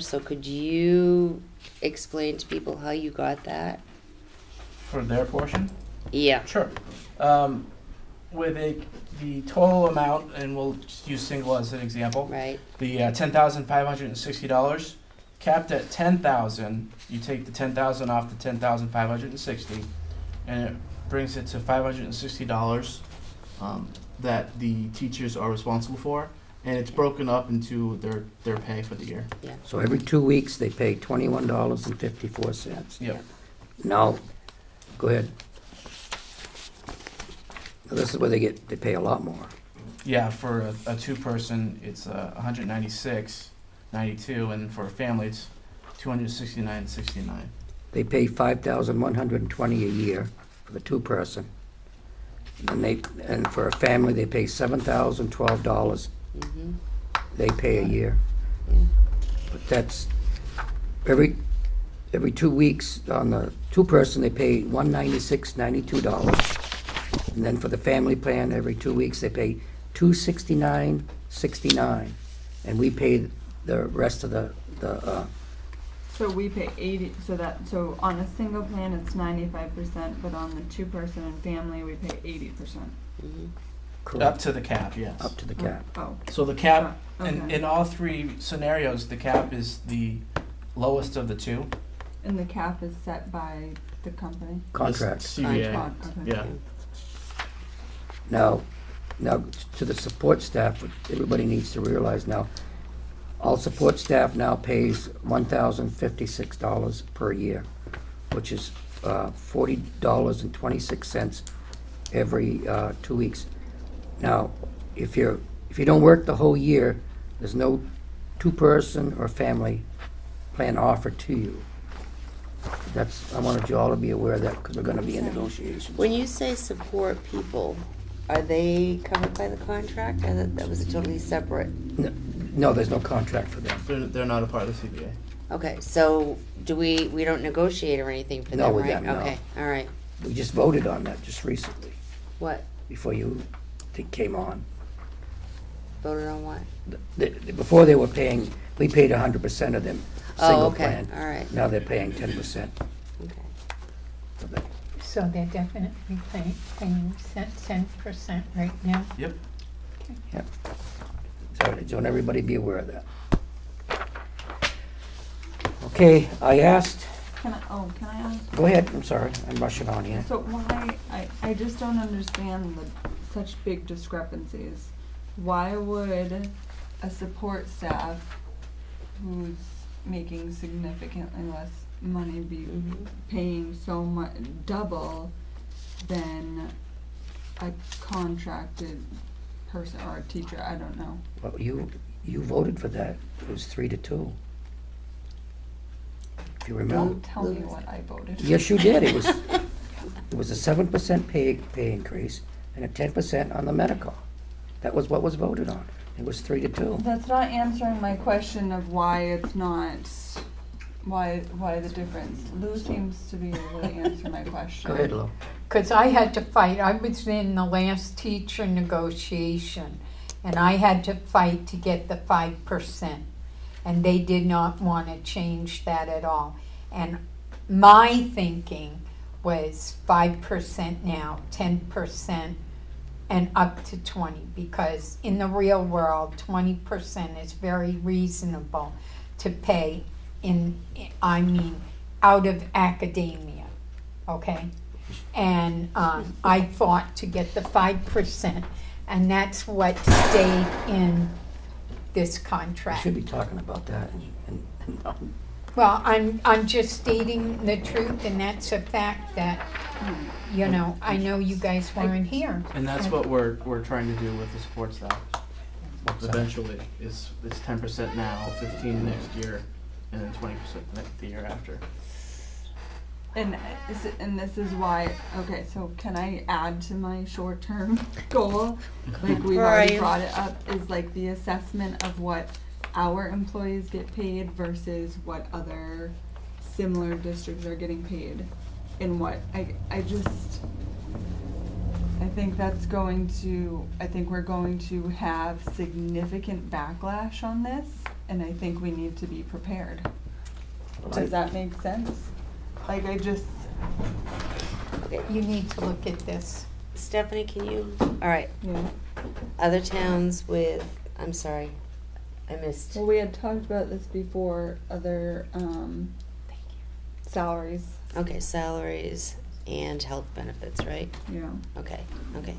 So could you explain to people how you got that? For their portion? Yeah. Sure. With the total amount, and we'll just use single as an example. Right. The $10,560, capped at $10,000. You take the $10,000 off the $10,560, and it brings it to $560 that the teachers are responsible for, and it's broken up into their pay for the year. Yeah. so every 2 weeks, they pay $21.54. Yep. Now, go ahead. Now, this is where they pay a lot more. Yeah, for a two-person, it's $196.92, and for a family, it's $269.69. They pay $5,120 a year for the two-person. And for a family, they pay $7,012. Mm-hmm. They pay a year. Yeah. But that's every 2 weeks. On the two-person, they pay $196.92, and then for the family plan, every 2 weeks they pay $269.69, and we pay the rest of the So we pay 80, so on a single plan it's 95%, but on the two-person and family we pay 80%. Mm-hmm. correct, Up to the cap, yes. up to the cap. Oh, So the cap, okay. in all three scenarios, the cap is the lowest of the two. And the cap is set by the company? Contract. CBA. Okay. Yeah. Now, to the support staff, everybody needs to realize now, all support staff now pays $1,056 per year, which is $40.26 every 2 weeks. Now, if you don't work the whole year, there's no two-person or family plan offered to you. I wanted you all to be aware of that, because we're gonna be in negotiations. When you say support people, are they covered by the contract? I thought that was totally separate. No, there's no contract for them. They're not a part of the CBA. Okay, so we don't negotiate or anything for No, them, with right? them, no. Okay, all right. We just voted on that just recently, What? before you came on. Voted on what? Before they were paying, we paid 100% of them, Oh, single okay, plan. all right. Now they're paying 10%. Okay. So they're definitely paying 10% right now. Yep. Yep. So I just want everybody to be aware of that. Okay, I asked, Can I ask? go ahead, I'm sorry, I'm rushing on here. So why, I just don't understand such big discrepancies. Why would a support staff who's making significantly less money be paying so much, double than a contracted person or a teacher? I don't know. Well, you voted for that, it was 3-2. If you remember. Don't tell me what I voted. Yes, you did, it was a 7% pay increase and a 10% on the medical. That was what was voted on. It was 3-2. That's not answering my question of why it's not, why the difference. Lou seems to be able to answer my question. Go ahead, Lou. Because I had to fight. I was in the last teacher negotiation, and I had to fight to get the 5%. And they did not want to change that at all. And my thinking was 5% now, 10%, and up to 20, because in the real world, 20% is very reasonable to pay out of academia, okay? And I fought to get the 5%, and that's what stayed in this We contract. should be talking about that. Well, I'm just stating the truth, and that's a fact that, I know you guys weren't here. And that's what we're trying to do with the support staff. What's that? eventually. It's 10% now, 15 next year, and then 20% the year after. And this is why, okay, so can I add to my short-term goal? Like we've already brought it up, is like the assessment of what our employees get paid versus what other similar districts are getting paid. And what, I think that's going to, I think we're going to have significant backlash on this, and I think we need to be prepared. Does that make sense? Like, You need to look at this. Stephanie, can you, all right, yeah. other towns with, I'm sorry, I missed. Well, we had talked about this before, other, salaries. Okay, salaries and health benefits, right? Yeah. Okay,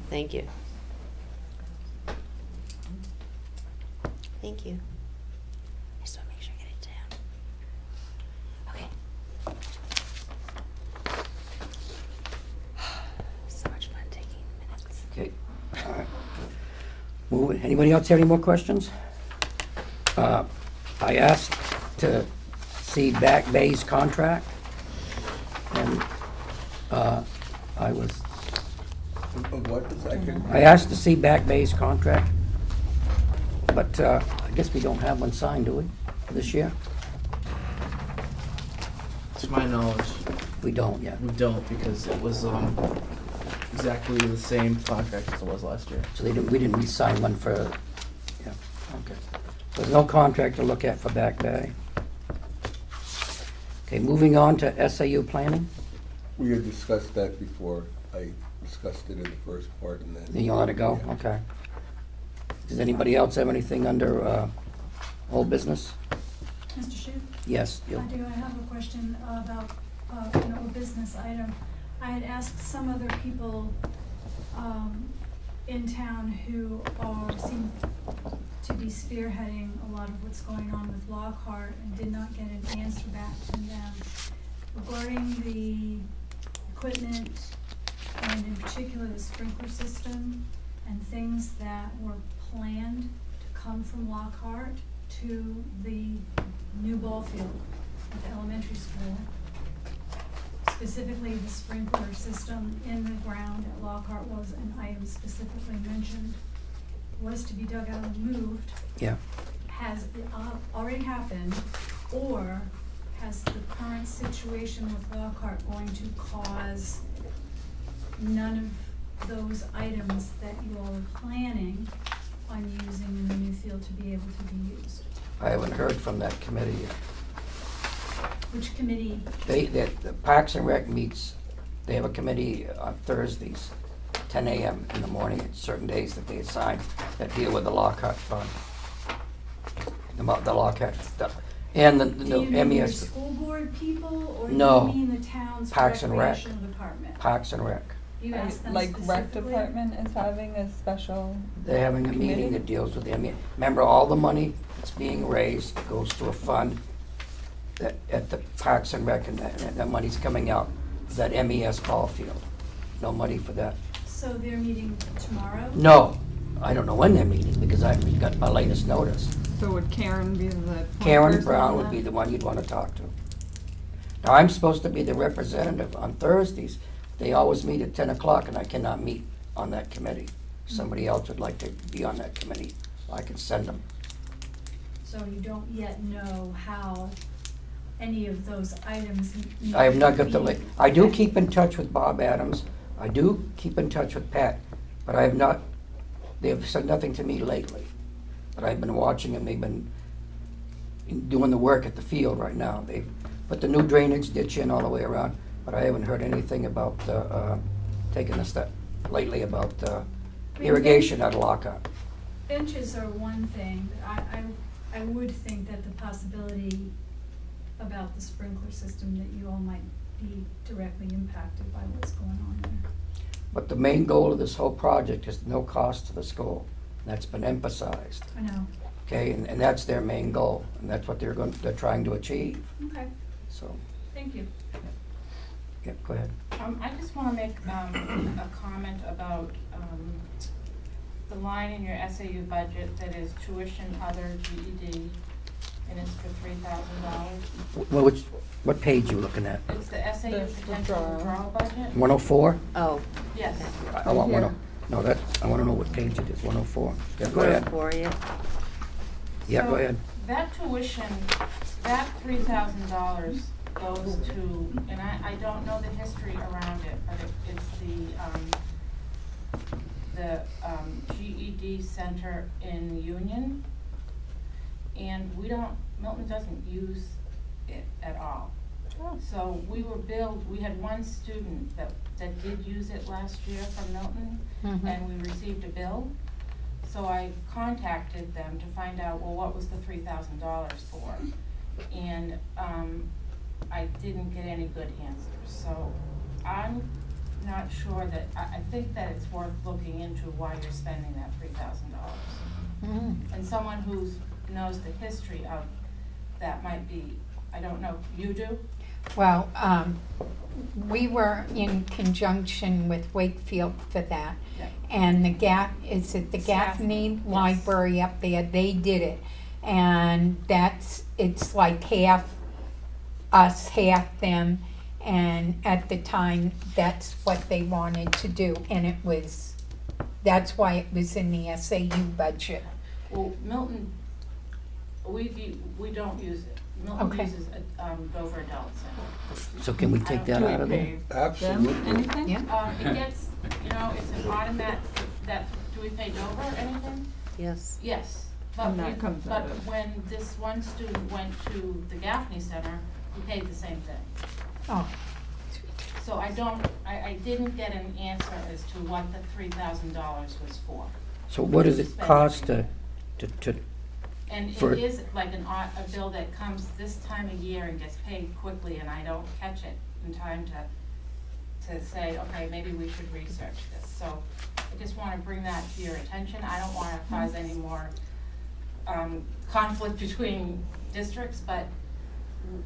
thank you. Thank you. I just want to make sure I get it down. Okay. So much fun taking minutes. Okay, all right. Moving. Anybody else have any more questions? I asked to see Back Bay's contract, and I was, What is that? I asked to see Back Bay's contract, but I guess we don't have one signed, do we, for this year? To my knowledge, We don't yet. we don't, because it was exactly the same contract as it was last year. So we didn't re-sign one for, yeah, okay. So there's no contract to look at for Back Bay. Okay, moving on to SAU planning. We had discussed that before. I discussed it in the first part and then. Then you let it go, Yeah. okay. Does anybody else have anything under old business? Mr. Shute? Yes, I you. do. I have a question about an old business item. I had asked some other people in town who seem to be spearheading a lot of what's going on with Lockhart and did not get an answer back from them regarding the equipment and in particular the sprinkler system and things that were planned to come from Lockhart to the new ball field at the elementary school. Specifically, the sprinkler system in the ground at Lockhart was an item specifically mentioned, was to be dug out and moved. Yeah. Has it already happened, or has the current situation with Lockhart going to cause none of those items that you all are planning on using in the new field to be able to be used? I haven't heard from that committee yet. Which committee? The Parks and Rec meets, they have a committee on Thursdays, 10 a.m. in the morning, at certain days that they assign that deal with the Lockhart Fund. The Lockhart stuff. And the Do you mean the MES, school board people, or do No. you mean the town's Parks and Rec. recreational department? Parks and Rec. You asked them Like rec specifically? department is having a special, They're having a meeting Committee? that deals with the MES. Remember, all the money that's being raised goes to a fund that, at the Parks and Rec, and that money's coming out of that MES ball field. No money for that. So they're meeting tomorrow? No, I don't know when they're meeting, because I haven't got my latest notice. so would Karen be the point Karen person Brown on would that? be the one you'd want to talk to. Now, I'm supposed to be the representative on Thursdays. They always meet at 10 o'clock, and I cannot meet on that committee. If somebody else would like to be on that committee, I can send them. So you don't yet know how any of those items need I have not got to the, be- I do keep in touch with Bob Adams. I do keep in touch with Pat, but I have not, they have said nothing to me lately. But I've been watching them, they've been doing the work at the field right now. They've put the new drainage ditch in all the way around, but I haven't heard anything about taking a step lately about irrigation at Lockhart. Benches are one thing. I would think that the possibility about the sprinkler system, that you all might be directly impacted by what's going on there. But the main goal of this whole project is no cost to the school. That's been emphasized, I know. okay? And that's their main goal, and that's what they're trying to achieve, Okay, so, thank you. yeah, go ahead. I just want to make a comment about the line in your SAU budget that is tuition other GED, and it's for $3,000. What page are you looking at? It's the SAU potential withdrawal budget? 104? Oh, Yes. I want I want to know what page it is, 104. Yeah, go ahead. 104, yeah. Yeah, go So ahead. That tuition, that $3,000 goes to, and I don't know the history around it, but it's the GED center in Union. And Milton doesn't use it at all. So we were billed, we had one student that did use it last year from Milton, and we received a bill. So I contacted them to find out, well, what was the $3,000 for? And I didn't get any good answers. So I'm not sure that, I think that it's worth looking into why you're spending that $3,000. And someone who knows the history of that might be, I don't know, you do? Well, we were in conjunction with Wakefield for that. Yeah. And the Gaffney Yes. Library up there, they did it. And it's like half us, half them. And at the time, that's what they wanted to do. And that's why it was in the SAU budget. Well, Milton, we don't use it. Milton Okay. uses Dover Adult Center. So can we take that out of there? Absolutely. Anything? Yeah. It gets, it's an automatic, do we pay Dover anything? Yes. Yes. And that comes out But of- when this one student went to the Gaffney Center, we paid the same thing. Oh, So I didn't get an answer as to what the $3,000 was for. So what does it cost to And For- it is like a bill that comes this time of year and gets paid quickly, and I don't catch it in time to say, okay, maybe we should research this. So I just want to bring that to your attention. I don't want to cause any more conflict between districts, but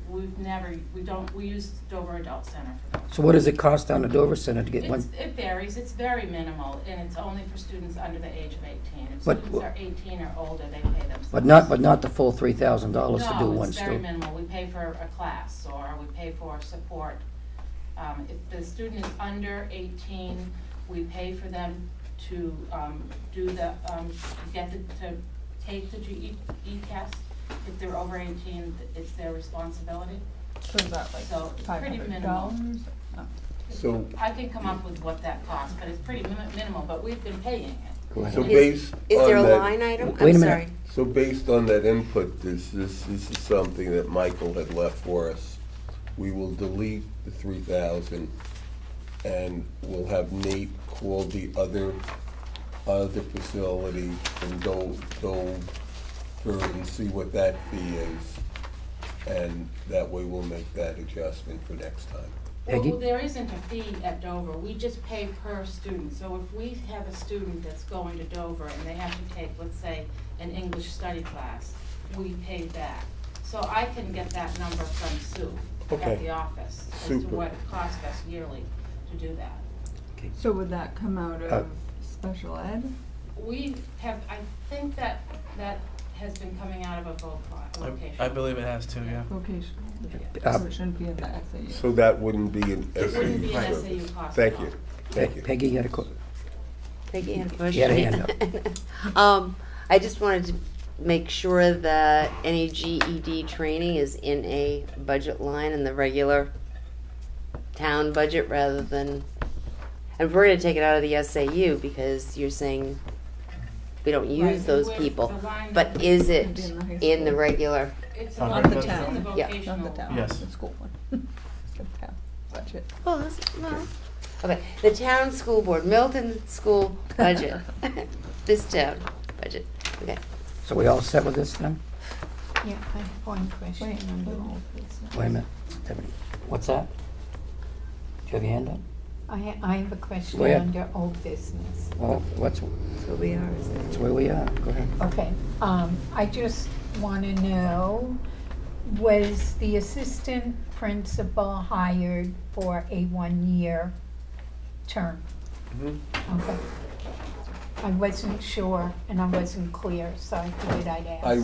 we use Dover Adult Center for those. So what does it cost down the Dover Center to get one? It varies, it's very minimal, and it's only for students under the age of 18. If But- students are 18 or older, they pay themselves. But not the full $3,000 to do No, one it's very student? minimal. We pay for a class, or we pay for support. If the student is under 18, we pay for them to to take the GED test. If they're over 18, it's their responsibility. So is that like So it's pretty minimal. $500? So, I can come up with what that costs, but it's pretty minimal, but we've been paying it. Go ahead. so based Is there a on that, line item? Wait a I'm minute. sorry. so based on that input, this is something that Michael had left for us. We will delete the 3,000, and we'll have Nate call the other facility and go through and see what that fee is, and that way we'll make that adjustment for next time. Peggy? Well, there isn't a fee at Dover. We just pay per student. So if we have a student that's going to Dover and they have to take, let's say, an English study class, we pay that. So I can get that number from Sue Okay. at the office as to Super. what it costs us yearly to do that. So would that come out of special ed? We have, I think that has been coming out of a vocation. I believe it has to, yeah. Vocational. Uh, So it shouldn't be in the SAU. So that wouldn't be an It wouldn't be SAU an service. SAU cost Thank at you, all. thank you. Peggy, you had a Peggy had a question. You had a hand I just wanted to make sure that any GED training is in a budget line in the regular town budget rather than, and we're gonna take it out of the SAU because you're saying we don't Right, use those where people, the line but that- is It'd be it in the high in the school. regular? It's Not in the the town. Yeah. vocational. Not the town, Yes. the school one. It's the town budget. Well, well, okay, the town school board, Milton school budget, this town budget, okay. So we all set with this then? yeah, I have one question Wait, under wait. old business. Wait a minute. Stephanie, what's that? Do you have your hand up? I have a question Go ahead. under old business. Well, That's where we are, isn't it? that's where we are. Go ahead. Okay, I just want to know, was the assistant principal hired for a one-year term? Mhm. Okay. I wasn't sure and I wasn't clear, so I figured I'd ask. I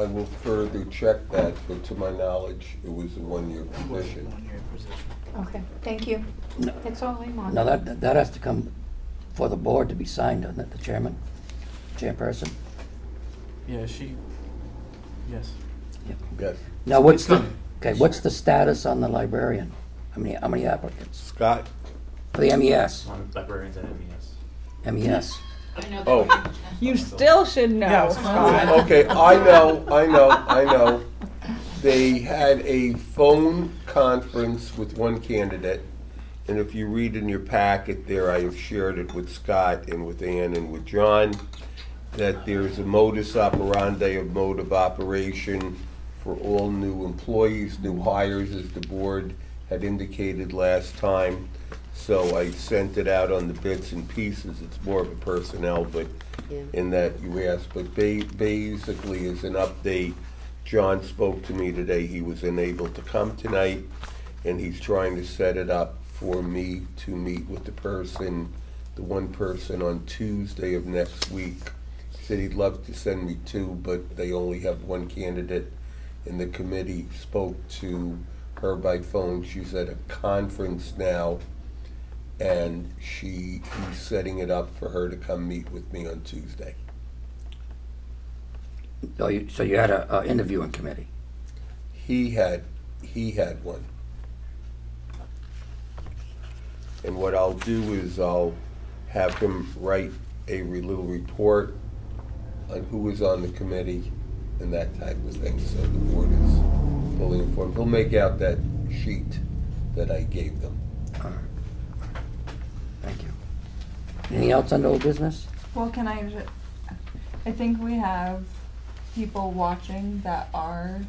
will further check that, but to my knowledge, it was a one-year position. One-year position. Okay, thank you. No. That's all I want. Now, that has to come for the board to be signed, doesn't it, the chairman, chairperson? Yeah, yes. Yes. Now, what's the, coming. okay, what's the status on the librarian? How many applicants? Scott? For the MES? On librarians and MES. MES. I know Oh. that. You still should know. Yeah, Scott. Okay, I know. They had a phone conference with one candidate, and if you read in your packet there, I have shared it with Scott and with Ann and with John, that there's a modus operandi, a mode of operation for all new employees, new hires, as the board had indicated last time. So I sent it out on the bits and pieces. It's more of a personnel, but Yeah. in that you asked. But basically, as an update, John spoke to me today. He was unable to come tonight, and he's trying to set it up for me to meet with the one person on Tuesday of next week. He said he'd love to send me two, but they only have one candidate, and the committee spoke to her by phone. She's at a conference now, and he's setting it up for her to come meet with me on Tuesday. Oh, so you had a interviewing committee? He had one. And what I'll do is I'll have him write a little report on who is on the committee and that type of thing, so the board is fully informed. He'll make out that sheet that I gave them. All right. Thank you. Anything else under old business? Well, I think we have people watching that are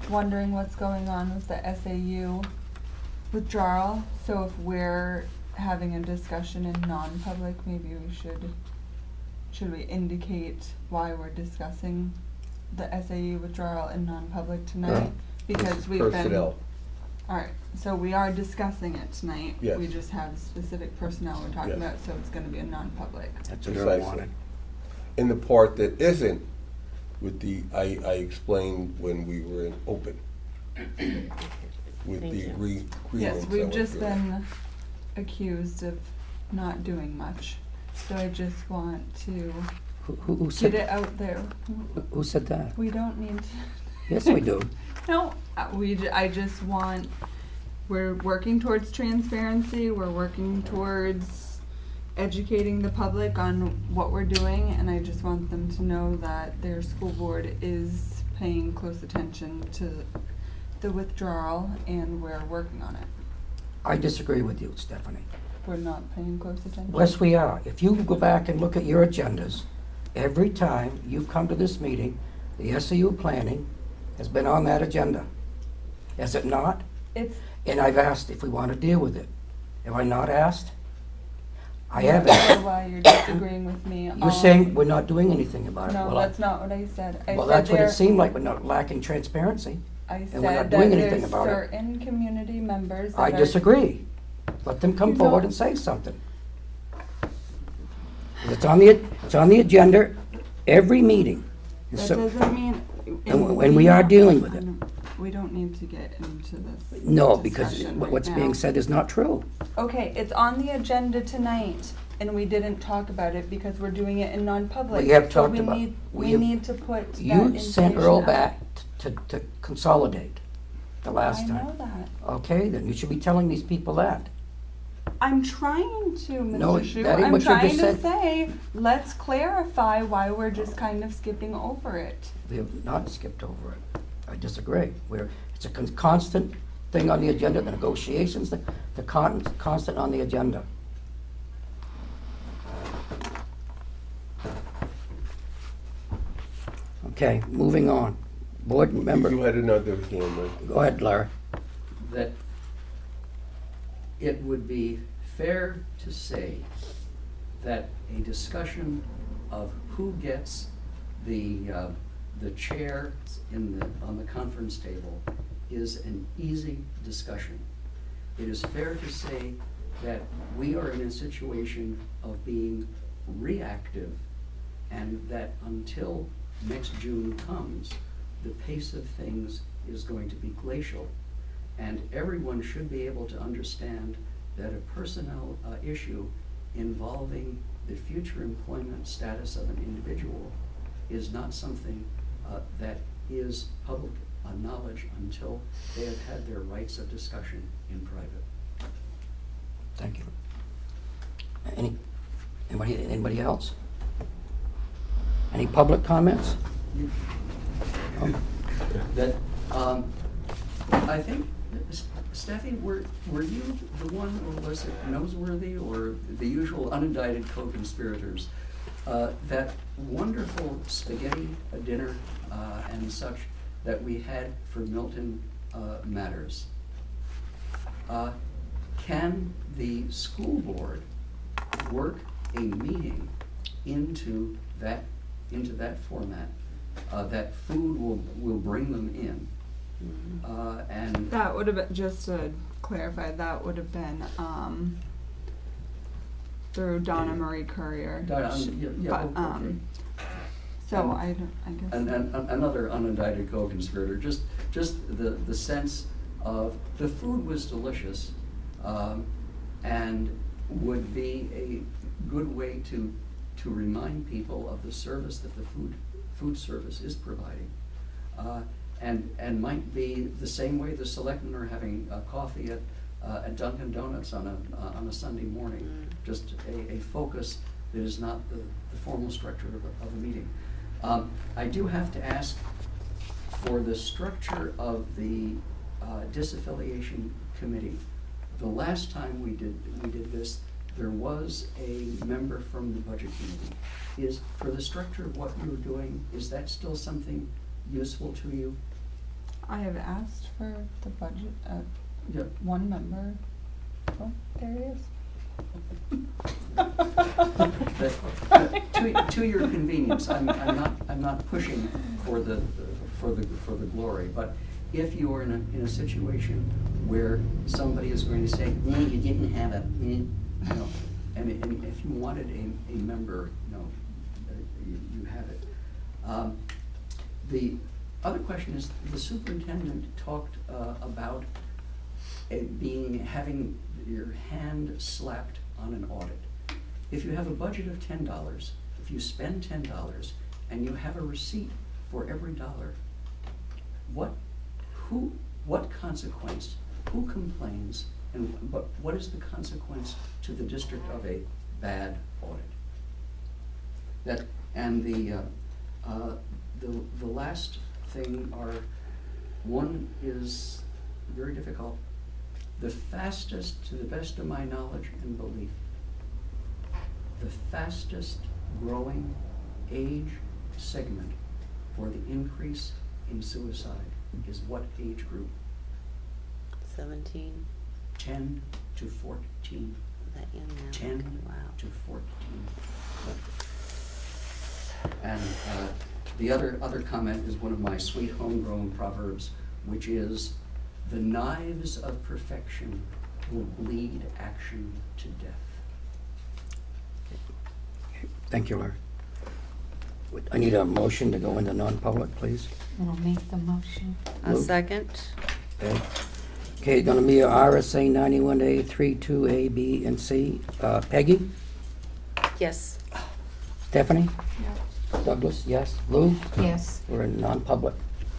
wondering what's going on with the SAU withdrawal. So if we're having a discussion in non-public, maybe we should we indicate why we're discussing the SAU withdrawal in non-public tonight? Because we've been. Personnel. Alright, so we are discussing it tonight. Yes. We just have specific personnel we're talking Yes. about, so it's gonna be a non-public. That's what I Precisely. wanted. In the part that isn't with I explained when we were in open. With Thank the you. agreements. Yes, that we've were just good. been accused of not doing much. So I just want to Who get said, it out there. who said that? We don't need to. Yes, we do. No, I just want, we're working towards transparency, we're working towards educating the public on what we're doing, and I just want them to know that their school board is paying close attention to the withdrawal, and we're working on it. I disagree with you, Stephanie. We're not paying close attention? Yes, we are. If you go back and look at your agendas, every time you've come to this meeting, the SAU planning has been on that agenda. Is it not? It's, And I've asked if we want to deal with it. Have I not asked? I I'm not haven't. sure why you're disagreeing with me. You're saying we're not doing anything about it. No, Well, that's not what I said. I well, said that's what there- it seemed like. We're not lacking transparency. I and we're not said doing that anything there's about it. certain community members that I are- disagree. Let them come You forward don't- and say something. It's on the agenda every meeting. And That so- doesn't mean. And we are dealing with it. We don't need to get into this. No, because discussion right what's now. being said is not true. Okay, it's on the agenda tonight, and we didn't talk about it because we're doing it in non-public. We have So talked we about- need- we We have- need to put that You information sent Earl out. back to consolidate the last I time. know that. Okay, then you should be telling these people that. I'm trying to, No, Mr. Shu. that ain't I'm what you trying just to said. say, let's clarify why we're just kind of skipping over it. We have not skipped over it. I disagree. It's a constant thing on the agenda, the negotiations, the constant on the agenda. Okay, moving on. Board member, You had another hand, right? go ahead, Larry. That it would be fair to say that a discussion of who gets the chair on the conference table is an easy discussion. It is fair to say that we are in a situation of being reactive, and that until next June comes, the pace of things is going to be glacial. And everyone should be able to understand that a personnel issue involving the future employment status of an individual is not something that is public knowledge until they have had their rights of discussion in private. Thank you. Anybody else? Any public comments? That I think, Steffi, were you the one, or was it Noseworthy, or the usual unindicted co-conspirators? That wonderful spaghetti dinner and such that we had for Milton Matters. Can the school board work a meeting into that format? That food will bring them in, and That would have been, just to clarify, that would have been through Donna Marie Courier. Okay. So I guess. And another unindicted co-conspirator, just the sense of the food was delicious, and would be a good way to remind people of the service that the food service is providing, and might be the same way the selectmen are having coffee at Dunkin' Donuts on a Sunday morning. Just a focus that is not the formal structure of a meeting. I do have to ask for the structure of the disaffiliation committee. The last time we did this, there was a member from the budget committee. Is, for the structure of what you're doing, is that still something useful to you? I have asked for the budget of Yep. one member. Oh, there it is. To your convenience, I'm not pushing for the glory, but if you are in a situation where somebody is going to say, "No, you didn't have a," you know, and if you wanted a member, you have it. The other question is, the superintendent talked about having your hand slapped on an audit. If you have a budget of $10, if you spend $10 and you have a receipt for every dollar, what consequence? Who complains? But what is the consequence to the district of a bad audit? The last thing one is very difficult. The fastest, to the best of my knowledge and belief, the fastest growing age segment for the increase in suicide is what age group? 17. 10 to 14. That young now. 10 Wow. to 14. And the other comment is one of my sweet homegrown proverbs, which is, "The knives of perfection will bleed action to death." Thank you, Larry. I need a motion to go into non-public, please. I'll make the motion. A Lou? second. Okay, gonna be a RSA 91A 32A, B, and C. Peggy? Yes. Stephanie? Yep. Douglas, yes. Lou? Yes. We're in non-public.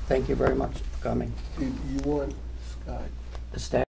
Thank you very much for coming. Do you want Scott? The staff